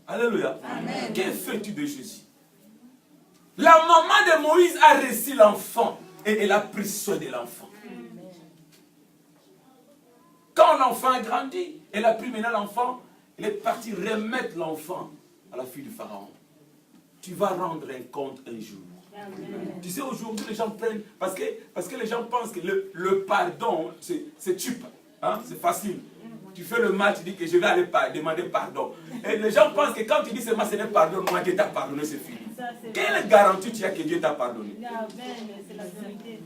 Alléluia. Amen. Que fais-tu de Jésus? La maman de Moïse a reçu l'enfant. Et elle a pris soin de l'enfant. Quand l'enfant a grandi, elle a pris maintenant l'enfant. Elle est partie remettre l'enfant à la fille du Pharaon. Tu vas rendre un compte un jour. Amen. Tu sais, aujourd'hui, les gens prennent... Parce que les gens pensent que le pardon, c'est tup. Hein? C'est facile. Tu fais le mal, tu dis que je vais aller demander pardon. Et les gens pensent que quand tu dis seulement Seigneur, pardonne-moi, Dieu t'a pardonné, c'est fini. Quelle garantie tu as que Dieu t'a pardonné? Amen, c'est la vérité.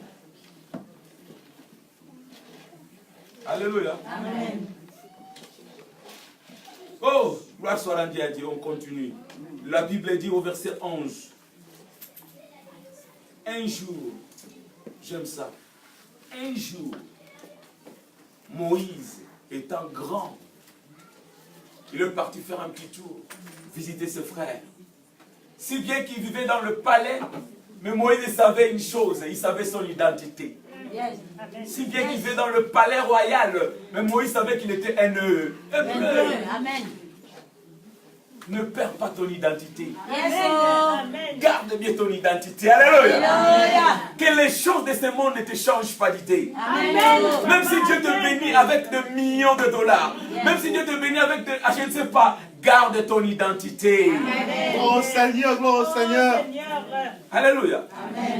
Alléluia. Amen. Oh, gloire soit rendue à Dieu, on continue. La Bible dit au verset 11. Un jour, j'aime ça, un jour, Moïse étant grand, il est parti faire un petit tour, visiter ses frères. Si bien qu'il vivait dans le palais, mais Moïse savait une chose, il savait son identité. Yes. Si bien qu'il vivait dans le palais royal, mais Moïse savait qu'il était un hébreu. Amen. Ne perds pas ton identité. Yes. Amen. Garde bien ton identité. Alléluia. Alléluia. Que les choses de ce monde ne te changent pas d'idée. Amen. Même si Dieu te bénit avec de millions de dollars, même si Dieu te bénit avec je ne sais pas, garde ton identité. Gloire au Seigneur, gloire au Seigneur. Alléluia.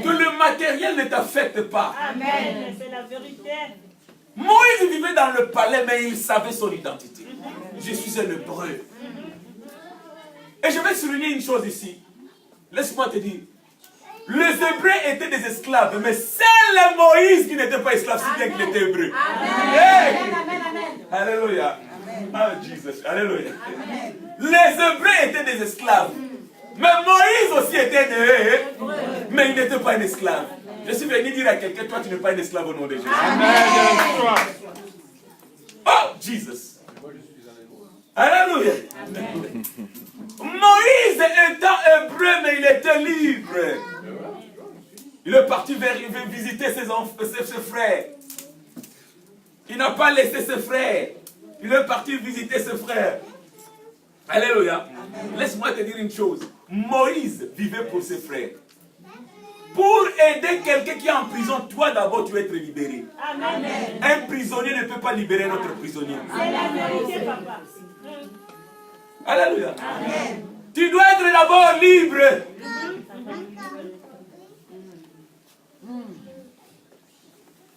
Que le matériel ne t'affecte pas. Amen. C'est la vérité. Moïse vivait dans le palais, mais il savait son identité. Je suis un hébreu. Et je vais souligner une chose ici. Laisse-moi te dire. Les Hébreux étaient des esclaves, mais seul Moïse qui n'était pas esclave, si bien qu'il était hébreu. Hey! Alléluia. Ah, Jesus. Alléluia. Les Hébreux étaient des esclaves. Mais Moïse aussi était mais il n'était pas un esclave. Je suis venu dire à quelqu'un, toi tu n'es pas un esclave au nom de Jésus. Amen. Oh, Jesus. Alléluia. Moïse étant hébreu, mais il était libre. Il est parti visiter ses frères. Il n'a pas laissé ses frères. Il est parti visiter ses frères. Alléluia. Laisse-moi te dire une chose. Moïse vivait pour ses frères. Pour aider quelqu'un qui est en prison, toi d'abord tu vas être libéré. Amen. Un prisonnier ne peut pas libérer notre prisonnier. C'est la vérité, papa. Alléluia. Amen. Tu dois être d'abord libre.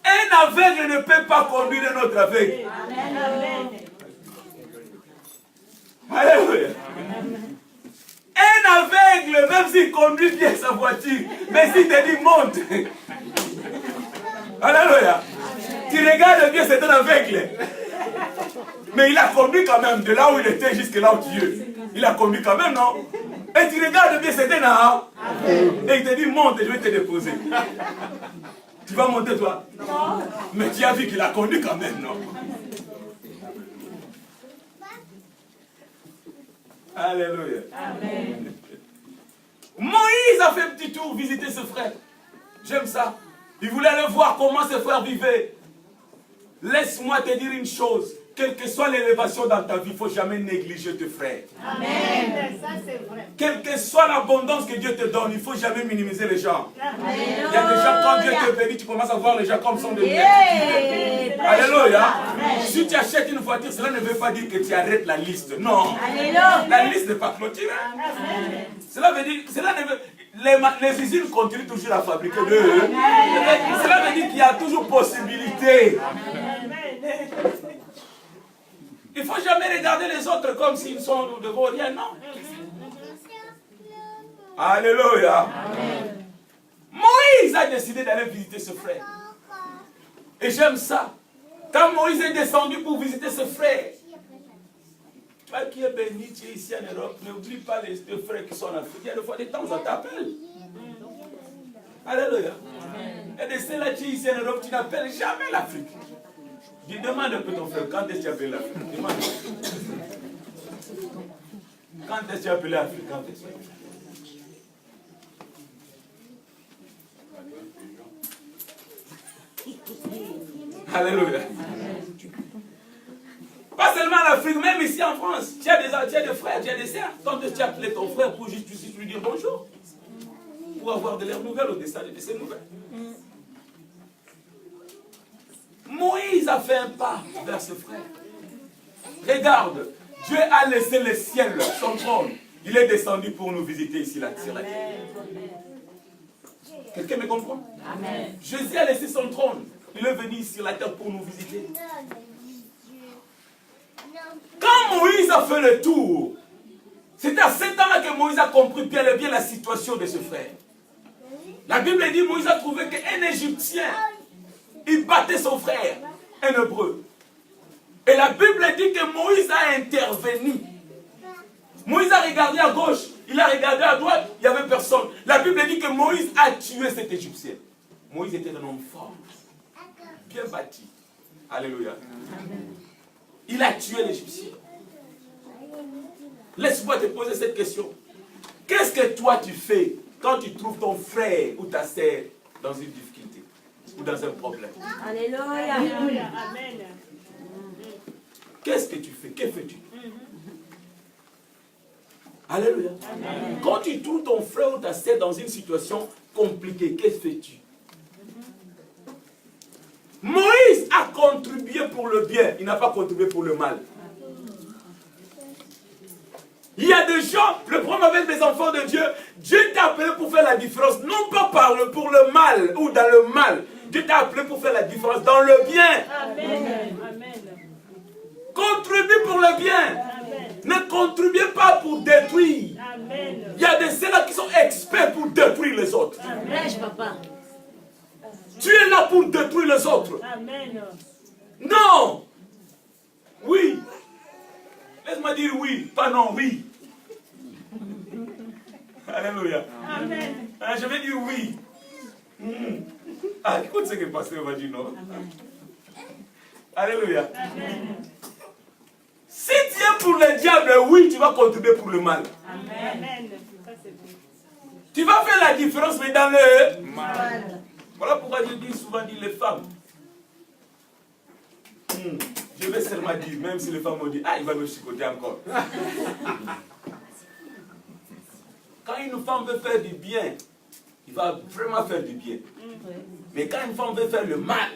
Un aveugle ne peut pas conduire un autre aveugle. Amen. Alléluia. Un aveugle, même s'il conduit bien sa voiture, mais s'il te dit monte. Alléluia. Tu regardes bien, c'est un aveugle. Mais il a conduit quand même de là où il était jusqu'à là où tu es. Il a conduit quand même, non? Et tu regardes bien, c'est un aveugle. Et il te dit monte, je vais te déposer. Tu vas monter toi? Non. Mais tu as vu qu'il a conduit quand même, non? Alléluia. Amen. Moïse a fait un petit tour visiter ses frères. J'aime ça. Il voulait aller voir comment ses frères vivaient. Laisse-moi te dire une chose. Quelle que soit l'élévation dans ta vie, il ne faut jamais négliger tes frères. Amen. Ça, c'est vrai. Quelle que soit l'abondance que Dieu te donne, il ne faut jamais minimiser les gens. Amen. Il y a des gens, quand Dieu te bénit, tu commences à voir les gens comme sont des biens. Alléluia. Si tu achètes une voiture, cela ne veut pas dire que tu arrêtes la liste. Non. Alléluia. La liste n'est pas clôturée. Cela veut dire, les usines continuent toujours à fabriquer d'eux. Cela veut dire qu'il y a toujours possibilité. Il ne faut jamais regarder les autres comme s'ils sont de vos rien, non. Alléluia. Amen. Moïse a décidé d'aller visiter ses frères. Et j'aime ça. Quand Moïse est descendu pour visiter ses frères, toi qui es béni, tu es ici en Europe, n'oublie pas les deux frères qui sont en Afrique. Il y a des fois des temps où on t'appelle. Alléluia. Et de ceux-là qui sont ici en Europe, tu n'appelles jamais l'Afrique. Dis, demande un peu ton frère, quand est-ce que tu appelles l'Afrique? Demande. Quand est-ce que tu appelles l'Afrique? Quand est-ce que Alléluia. Pas seulement en Afrique, même ici en France. Tu as des frères, tu as des sœurs. Quand est-ce que tu appelles ton frère pour juste lui dire bonjour? Pour avoir de leurs nouvelles ou de ses nouvelles. Moïse a fait un pas vers ses frères. Regarde, Dieu a laissé le ciel, son trône. Il est descendu pour nous visiter ici, là, sur la terre. Quelqu'un me comprend? Amen. Jésus a laissé son trône. Il est venu sur la terre pour nous visiter. Quand Moïse a fait le tour, c'est à cet temps-là que Moïse a compris bien la situation de ses frères. La Bible dit que Moïse a trouvé qu'un Égyptien, il battait son frère, un Hébreu. Et la Bible dit que Moïse a intervenu. Moïse a regardé à gauche, il a regardé à droite, il n'y avait personne. La Bible dit que Moïse a tué cet Égyptien. Moïse était un homme fort, bien bâti. Alléluia. Il a tué l'Égyptien. Laisse-moi te poser cette question. Qu'est-ce que toi tu fais quand tu trouves ton frère ou ta sœur dans une difficulté ou dans un problème? Alléluia. Amen. Qu'est-ce que tu fais? Que fais-tu? Alléluia. Amen. Quand tu trouves ton frère ou ta sœur dans une situation compliquée, qu'est-ce que fais-tu? Moïse a contribué pour le bien, il n'a pas contribué pour le mal. Il y a des gens, le problème avec les enfants de Dieu, Dieu t'a appelé pour faire la différence, non pas pour le mal ou dans le mal. Dieu t'a appelé pour faire la différence dans le bien. Amen. Amen. Contribue pour le bien. Amen. Ne contribuez pas pour détruire. Amen. Il y a des ceux-là qui sont experts pour détruire les autres. Amen, papa. Tu es là pour détruire les autres. Amen. Non. Oui. Laisse-moi dire oui, pas non, oui. Alléluia. Amen. Ah, je vais dire oui. Ah, écoute ce que le pasteur va dire, non? Alléluia. Amen. Si tu es pour le diable, oui, tu vas contribuer pour le mal. Amen. Ça, c'est bon. Tu vas faire la différence, mais dans le mal. Voilà pourquoi je dis souvent les femmes. Je vais seulement dire, même si les femmes m'ont dit, ah, il va me chicoter encore. Quand une femme veut faire du bien, il va vraiment faire du bien. Mais quand une femme veut faire le mal,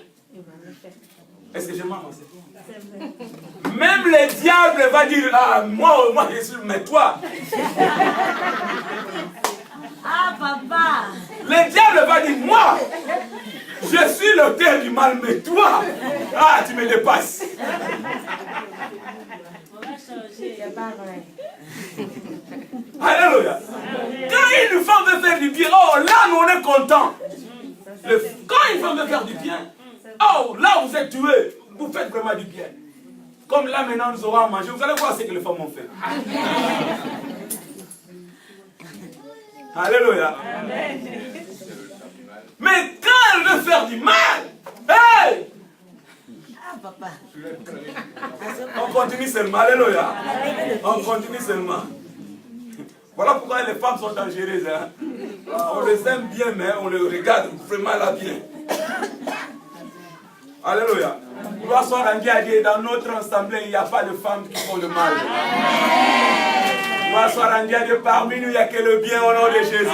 est-ce que je mens? Même le diable va dire, ah, moi je suis, mais toi. Ah, papa. Le diable va dire, moi, je suis l'auteur du mal, mais toi, ah, tu me dépasses. On va changer. C'est pas vrai. Alléluia. Quand une femme veut faire du bien, oh, là, nous, on est contents. Quand une femme veut faire du bien, oh, là, vous êtes tués. Vous faites vraiment du bien. Comme là, maintenant, nous aurons à manger. Vous allez voir ce que les femmes ont fait. Alléluia. Mais quand elle veut faire du mal, hey! Ah, papa. On continue seulement. Alléluia. On continue seulement. Voilà pourquoi les femmes sont dangereuses. Hein? On les aime bien, mais on les regarde vraiment là bien. Alléluia. Gloire soit rendue à Dieu. Dans notre assemblée, il n'y a pas de femmes qui font le mal. Gloire soit rendue à Dieu. Parmi nous, il n'y a que le bien au nom de Jésus.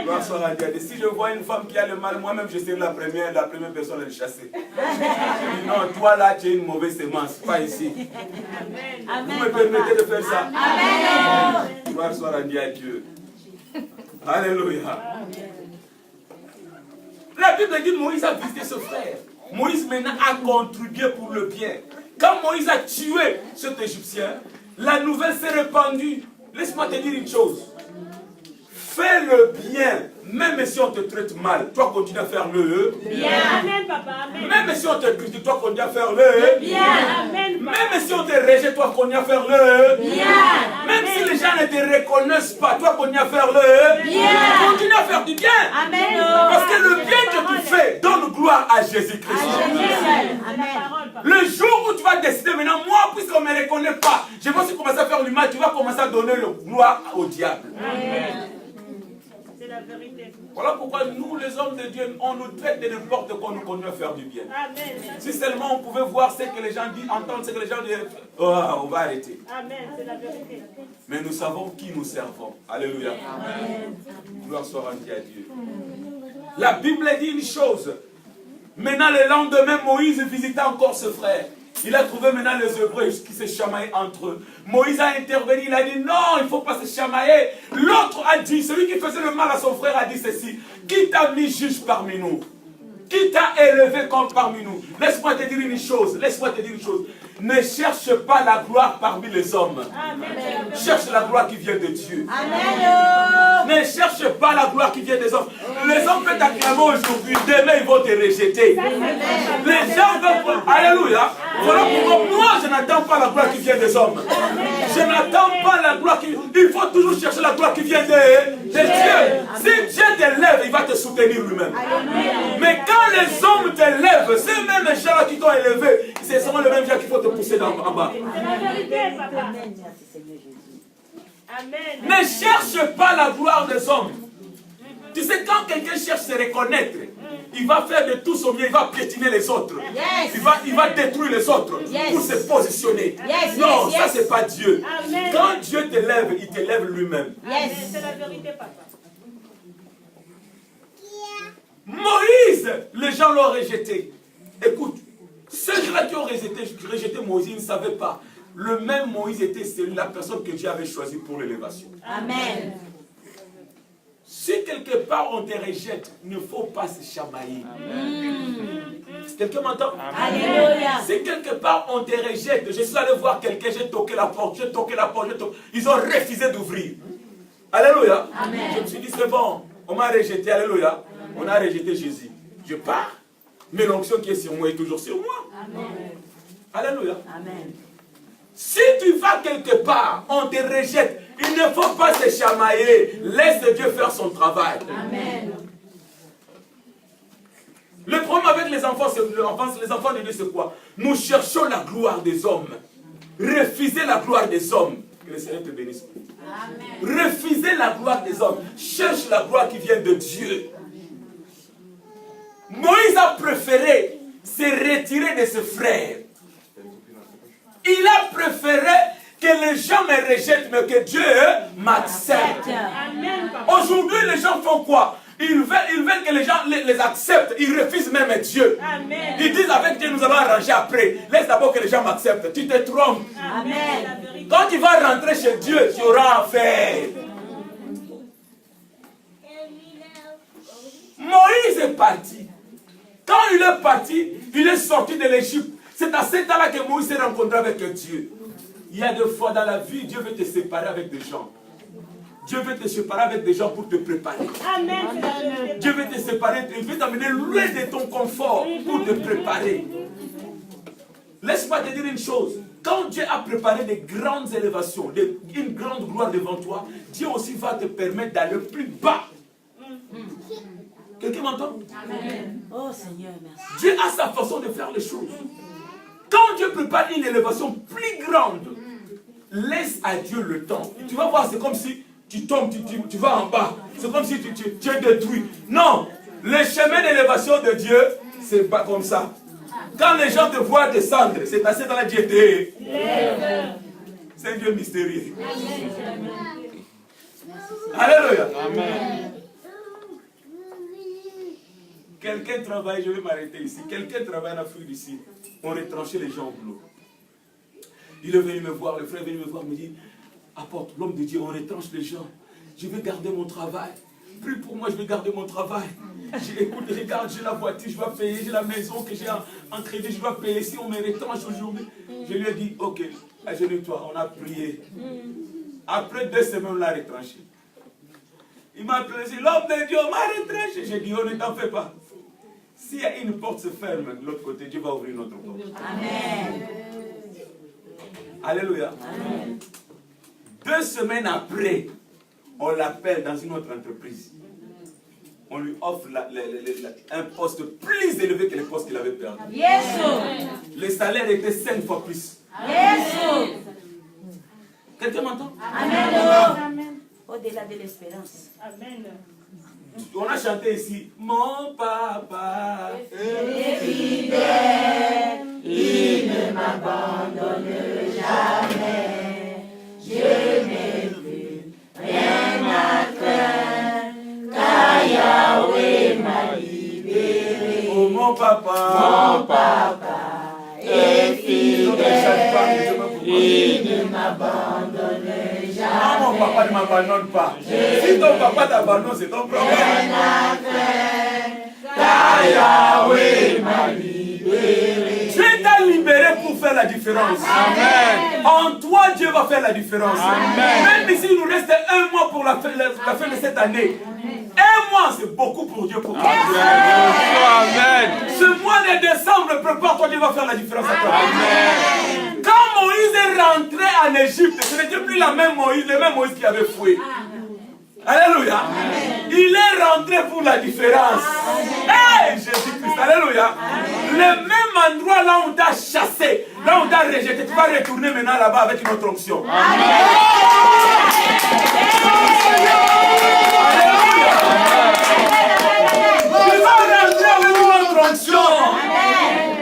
Gloire soit rendue à Dieu. Si je vois une femme qui a le mal, moi-même, je serai la première personne à le chasser. Je dis, non, toi là, tu es une mauvaise semence. Pas ici. Amen. Vous me permettez de faire ça? Amen. Gloire soit rendue à Dieu. Alléluia. La Bible dit que Moïse a visité ce frère. Moïse maintenant a contribué pour le bien. Quand Moïse a tué cet Égyptien, la nouvelle s'est répandue. Laisse-moi te dire une chose. Fais le bien, même si on te traite mal. Toi, continue à faire le bien. Amen, papa. Amen. Même si on te critique, toi, continue à faire le bien. Amen, papa. Même si on te rejette, toi, continue à faire le bien. Même si les gens ne te reconnaissent pas, toi, continue à faire le bien. Continue à faire du bien. Amen. Parce que le bien que tu fais donne gloire à Jésus-Christ. Le jour où tu vas décider maintenant, moi, puisqu'on ne me reconnaît pas, je vais aussi commencer à faire du mal, tu vas commencer à donner le gloire au diable. Amen. C'est la vérité. Voilà pourquoi nous, les hommes de Dieu, on nous traite de n'importe quoi, nous continuons à faire du bien. Amen. Si seulement on pouvait voir ce que les gens disent, entendre ce que les gens disent, oh, on va arrêter. Amen, c'est la vérité. Mais nous savons qui nous servons. Alléluia. Amen. Gloire soit rendue à Dieu. La Bible dit une chose. Maintenant, le lendemain, Moïse visita encore ce frère. Il a trouvé maintenant les Hébreux qui se chamaillent entre eux. Moïse a intervenu, il a dit non, il ne faut pas se chamailler. L'autre a dit, celui qui faisait le mal à son frère a dit ceci. Qui t'a mis juge parmi nous? Qui t'a élevé comme parmi nous? Laisse-moi te dire une chose, Ne cherche pas la gloire parmi les hommes. Amen. Cherche la gloire qui vient de Dieu. Amen. Ne cherche pas la gloire qui vient des hommes. Les hommes peuvent t'acclamer aujourd'hui, demain ils vont te rejeter. Les gens veulent... Alléluia. Voilà pourquoi moi je n'attends pas la gloire qui vient des hommes. Je n'attends pas la gloire qui... Il faut toujours chercher la gloire qui vient de Dieu. Si Dieu t'élève, il va te soutenir lui-même. Mais quand les hommes t'élèvent, ces mêmes gens qui t'ont élevé, ce sont les mêmes gens qu'il faut te pousser en bas. C'est la vérité, papa. Amen. Ne cherche pas la gloire des hommes. Tu sais, quand quelqu'un cherche à se reconnaître, il va faire de tout son bien, il va piétiner les autres. Yes. Il va détruire les autres pour se positionner. Non, ça c'est pas Dieu. Amen. Quand Dieu t'élève, il t'élève lui-même. Amen. C'est la vérité, papa. Moïse, les gens l'ont rejeté. Écoute, ceux-là qui ont rejeté Moïse, ils ne savaient pas. Le même Moïse était la personne que Dieu avait choisie pour l'élévation. Amen. Si quelque part on te rejette, il ne faut pas se chamailler. Quelqu'un m'entend? Alléluia. Si quelque part on te rejette, je suis allé voir quelqu'un, j'ai toqué la porte, ils ont refusé d'ouvrir. Alléluia. Amen. Je me suis dit, c'est bon, on m'a rejeté, alléluia. On a rejeté Jésus. Je pars, mais l'onction qui est sur moi est toujours sur moi. Amen. Alléluia. Amen. Si tu vas quelque part, on te rejette, il ne faut pas se chamailler. Laisse Dieu faire son travail. Amen. Le problème avec les enfants, les enfants de Dieu, c'est quoi? Nous cherchons la gloire des hommes. Refusez la gloire des hommes. Que le Seigneur te bénisse. Amen. Refusez la gloire des hommes. Cherche la gloire qui vient de Dieu. Moïse a préféré se retirer de ses frères. Il a préféré que les gens me rejettent, mais que Dieu m'accepte. Aujourd'hui, les gens font quoi? Ils veulent que les gens les acceptent. Ils refusent même Dieu. Amen. Ils disent avec Dieu, nous allons arranger après. Laisse d'abord que les gens m'acceptent. Tu te trompes. Amen. Quand tu vas rentrer chez Dieu, tu auras affaire. Moïse est parti. Quand il est parti, il est sorti de l'Égypte. C'est à cet temps-là que Moïse s'est rencontré avec Dieu. Il y a des fois dans la vie, Dieu veut te séparer avec des gens. Dieu veut te séparer avec des gens pour te préparer. Amen. Dieu veut te séparer, il veut t'amener loin de ton confort pour te préparer. Laisse-moi te dire une chose. Quand Dieu a préparé des grandes élévations, une grande gloire devant toi, Dieu aussi va te permettre d'aller plus bas. Quelqu'un m'entend? Amen. Oh Seigneur, merci. Dieu a sa façon de faire les choses. Quand Dieu prépare une élévation plus grande, laisse à Dieu le temps. Tu vas voir, c'est comme si tu tombes, tu vas en bas. C'est comme si tu es détruit. Non, le chemin d'élévation de Dieu, c'est pas comme ça. Quand les gens te voient descendre, c'est assez dans la Dieu. C'est un Dieu mystérieux. Alléluia. Amen. Quelqu'un travaille, je vais m'arrêter ici. Quelqu'un travaille en Afrique d'ici. On retranchait les gens au boulot. Il est venu me voir, le frère est venu me voir, me dit, apporte l'homme de Dieu, on retranche les gens. Je vais garder mon travail. Prie pour moi, je vais garder mon travail. Écoute, regarde, j'ai la voiture, je dois payer, j'ai la maison que j'ai en crédit, je dois payer. Si on me retranche aujourd'hui, je lui ai dit, ok, agenouille-toi, on a prié. Après 2 semaines, on l'a retranché. Il m'a appelé, l'homme de Dieu m'a retranché. J'ai dit, oh, ne t'en fais pas. S'il y a une porte se ferme de l'autre côté, Dieu va ouvrir notre porte. Amen. Alléluia. Amen. 2 semaines après, on l'appelle dans une autre entreprise. On lui offre un poste plus élevé que le poste qu'il avait perdu. Yes. Le salaire était 5 fois plus. Yes. Quelqu'un m'entend? Amen. Au-delà de l'espérance. Amen. On a chanté ici, mon papa est fidèle, il ne m'abandonne jamais. Je n'ai plus rien à craindre, car Yahweh m'a libéré. Oh mon papa Est fidèle, il ne m'abandonne jamais. Ah, mon papa ne m'abandonne pas. Si ton papa t'abandonne, c'est ton problème. Car Yahweh m'a libéré. Dieu t'a libéré pour faire la différence. Amen. En toi, Dieu va faire la différence. Amen. Même s'il nous reste 1 mois pour la fin de cette année. 1 mois, c'est beaucoup pour Dieu. Pour toi. Amen. Ce mois de décembre, prépare-toi, Dieu va faire la différence à toi. Amen. Quand Moïse est rentré en Égypte, ce n'était plus le même Moïse qui avait fouillé. Alléluia. Amen. Il est rentré pour la différence. Hey, Jésus-Christ. Alléluia. Le même endroit là où on t'a chassé, là où on t'a rejeté, tu vas retourner maintenant là-bas avec une autre onction. Amen. Tu vas rentrer avec une autre onction.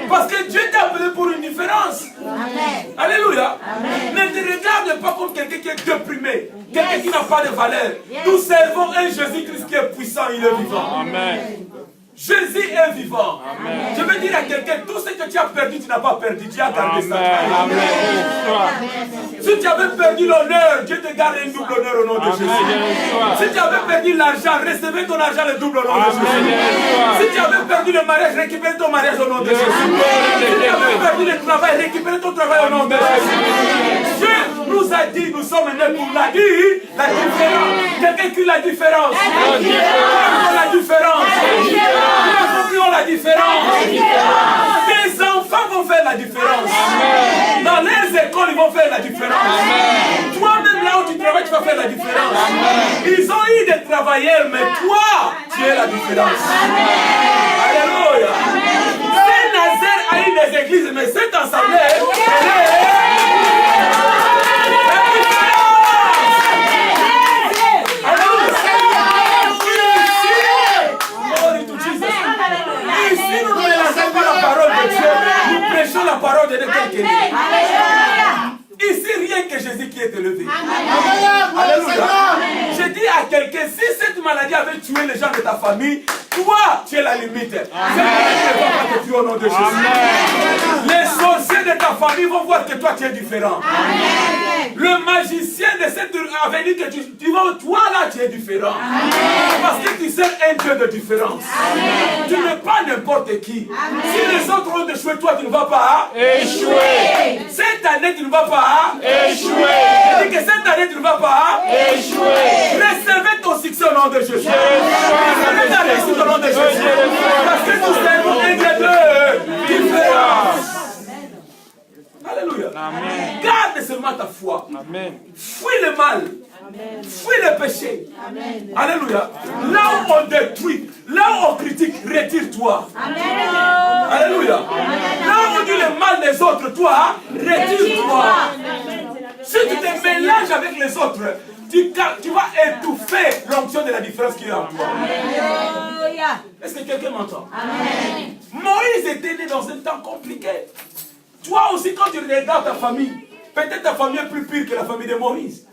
Parce que Dieu t'a appelé pour une différence. Amen. Alléluia. Amen. Ne te regarde pas comme quelqu'un qui est déprimé, quelqu'un qui n'a pas de valeur. Nous servons un Jésus-Christ qui est puissant, il est vivant. Amen. Jésus est vivant. Amen. Je veux dire à quelqu'un, tout ce que tu as perdu, tu n'as pas perdu. Dieu a gardé ça. Si tu avais perdu l'honneur, Dieu te garde un double honneur au nom de Jésus. Si tu avais perdu l'argent, recevez ton argent le double au nom de Jésus. Si tu avais perdu le mariage, récupère ton mariage au nom de Jésus. Si tu avais perdu le travail, récupère ton travail au nom de Jésus. Dieu nous a dit, nous sommes nés pour la différence. Quelqu'un qui la différence. La différence. La différence. Tes enfants vont faire la différence. Amen. Dans les écoles, ils vont faire la différence. Toi-même, là où tu travailles, tu vas faire la différence. Amen. Ils ont eu des travailleurs, mais toi, tu es la différence. Amen. Alléluia. Saint-Nazaire a eu des églises, mais cette assemblée, la parole de Dieu telle qu'elle est. Ici, rien que Jésus qui est élevé. Alléluia. Je dis à quelqu'un, si cette maladie avait tué les gens de ta famille, toi, tu es la limite. Cette maladie ne va pas te tuer au nom de Jésus. Les sorciers de ta famille vont voir que toi, tu es différent. Amen. Le magicien de cette avait dit que tu vois, toi là, tu es différent. Amen. Parce que tu sais un Dieu de différence. Amen. Tu n'es pas n'importe qui. Amen. Si les autres ont échoué, toi, tu ne vas pas échouer. Cette année, tu ne vas pas échouer. Je dis que cette année, tu ne vas pas échouer. Recevez ton succès au nom de Jésus. Recevez ta réussite au nom de Jésus. Parce que nous servons un Dieu de différence. Alléluia. Amen. Garde seulement ta foi. Amen. Fuis le mal. Amen. Fuis le péché. Amen. Alléluia. Amen. Là où on détruit, là où on critique, retire-toi. Alléluia. Amen. Là où on dit le mal des autres, toi, retire-toi. Si tu te mélanges avec les autres, tu vas étouffer l'onction de la différence qui est en toi. Est-ce que quelqu'un m'entend? Amen. Moïse était né dans un temps compliqué. Toi aussi, quand tu regardes ta famille, peut-être ta famille est plus pire que la famille de Moïse.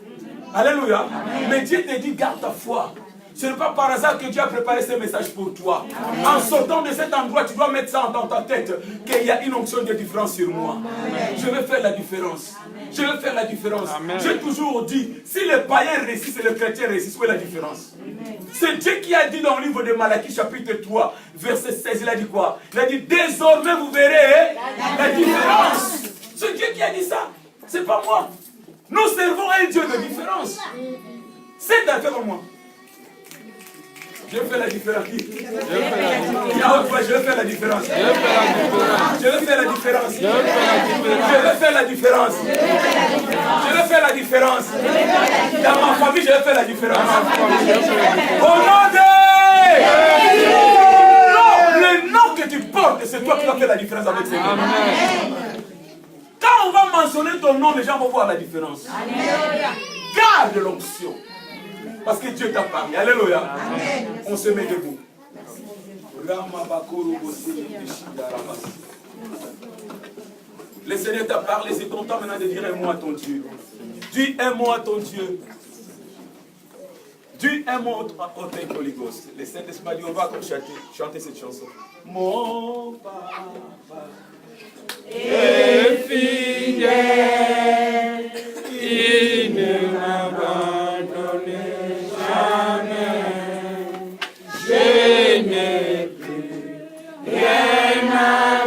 Alléluia. Amen. Mais Dieu te dit, garde ta foi. Ce n'est pas par hasard que Dieu a préparé ce message pour toi. Amen. En sortant de cet endroit, tu dois mettre ça dans ta tête, qu'il y a une onction de différence sur moi. Amen. Je vais faire la différence. Amen. Je vais faire la différence. J'ai toujours dit, si les païens réussissent et les chrétiens réussissent, où est la différence? C'est Dieu qui a dit dans le livre de Malachie, chapitre 3, verset 16, il a dit quoi? Il a dit, désormais vous verrez la différence. C'est Dieu qui a dit ça. C'est pas moi. Nous servons un Dieu de différence. C'est un fait comme moi. Je vais faire la différence. Je vais faire la différence. Je vais faire la différence. Je vais faire la différence. Je vais faire la différence. Dans ma famille, je vais faire la différence. Au nom de... Non, le nom que tu portes, c'est toi qui vas faire la différence avec ces gens. Quand on va mentionner ton nom, les gens vont voir la différence. Garde l'onction. Parce que Dieu t'a parlé. Alléluia. Amen. On se met debout. Le Seigneur t'a parlé. C'est ton temps maintenant de dire un mot à ton Dieu. Dis un mot à ton Dieu. Dis un mot au Thank Holy Ghost. Le Saint-Esprit dit, on va chanter cette chanson. Mon papa est fidèle. Il ne m'abandonne jamais, je n'ai plus rien à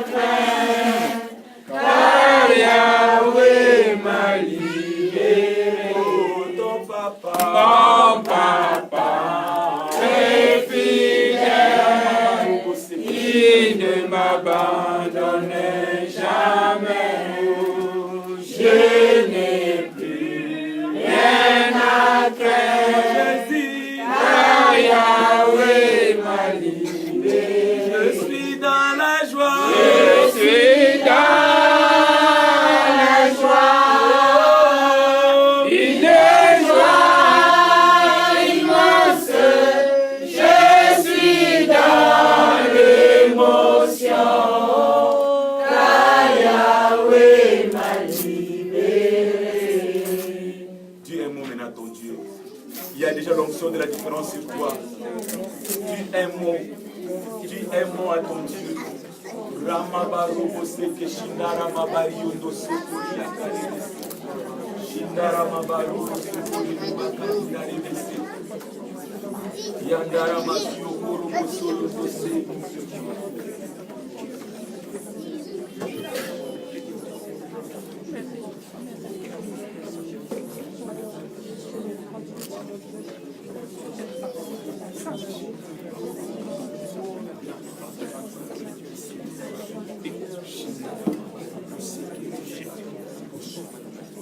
craindre, car Yahweh m'a libéré. Oh, ton papa est fidèle, il ne m'abandonne jamais, je n'ai plus rien à craindre. Yahweh m'a libéré. Je suis dans la joie. Je suis dans la joie. Une joie immense. Je suis dans l'émotion. Car Yahweh aimons à ton Dieu. Ramabaru Oseke Shindara Mabari Yondo Sokori Akare. Shindara Mabaru Sokori Makari Narebese. Yandara Masio Kuru Kosoro Dose.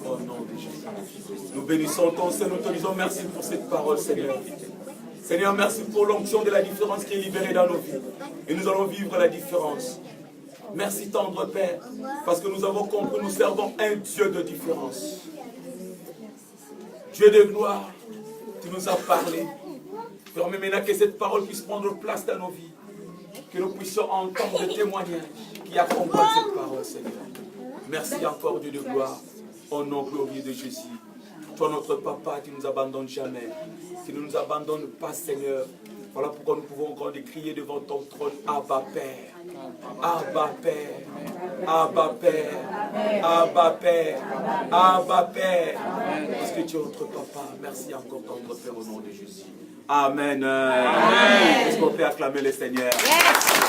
Au nom de Jésus. Nous bénissons ton Seigneur, nous te disons merci pour cette parole, Seigneur. Seigneur, merci pour l'onction de la différence qui est libérée dans nos vies. Et nous allons vivre la différence. Merci, tendre Père, parce que nous avons compris, nous servons un Dieu de différence. Dieu de gloire, tu nous as parlé. Permets maintenant que cette parole puisse prendre place dans nos vies. Que nous puissions entendre des témoignages qui accompagnent cette parole, Seigneur. Merci encore, Dieu de gloire, au nom glorieux de Jésus. Toi, notre Papa, tu ne nous abandonnes jamais. Tu ne nous abandonnes pas, Seigneur. Voilà pourquoi nous pouvons encore crier devant ton trône, Abba Père. Abba Père. Abba Père. Abba Père. Abba Père. Parce que tu es notre Papa. Merci encore, tendre Père, au nom de Jésus. Amen. Amen. Est-ce qu'on peut acclamer le Seigneur? Yes.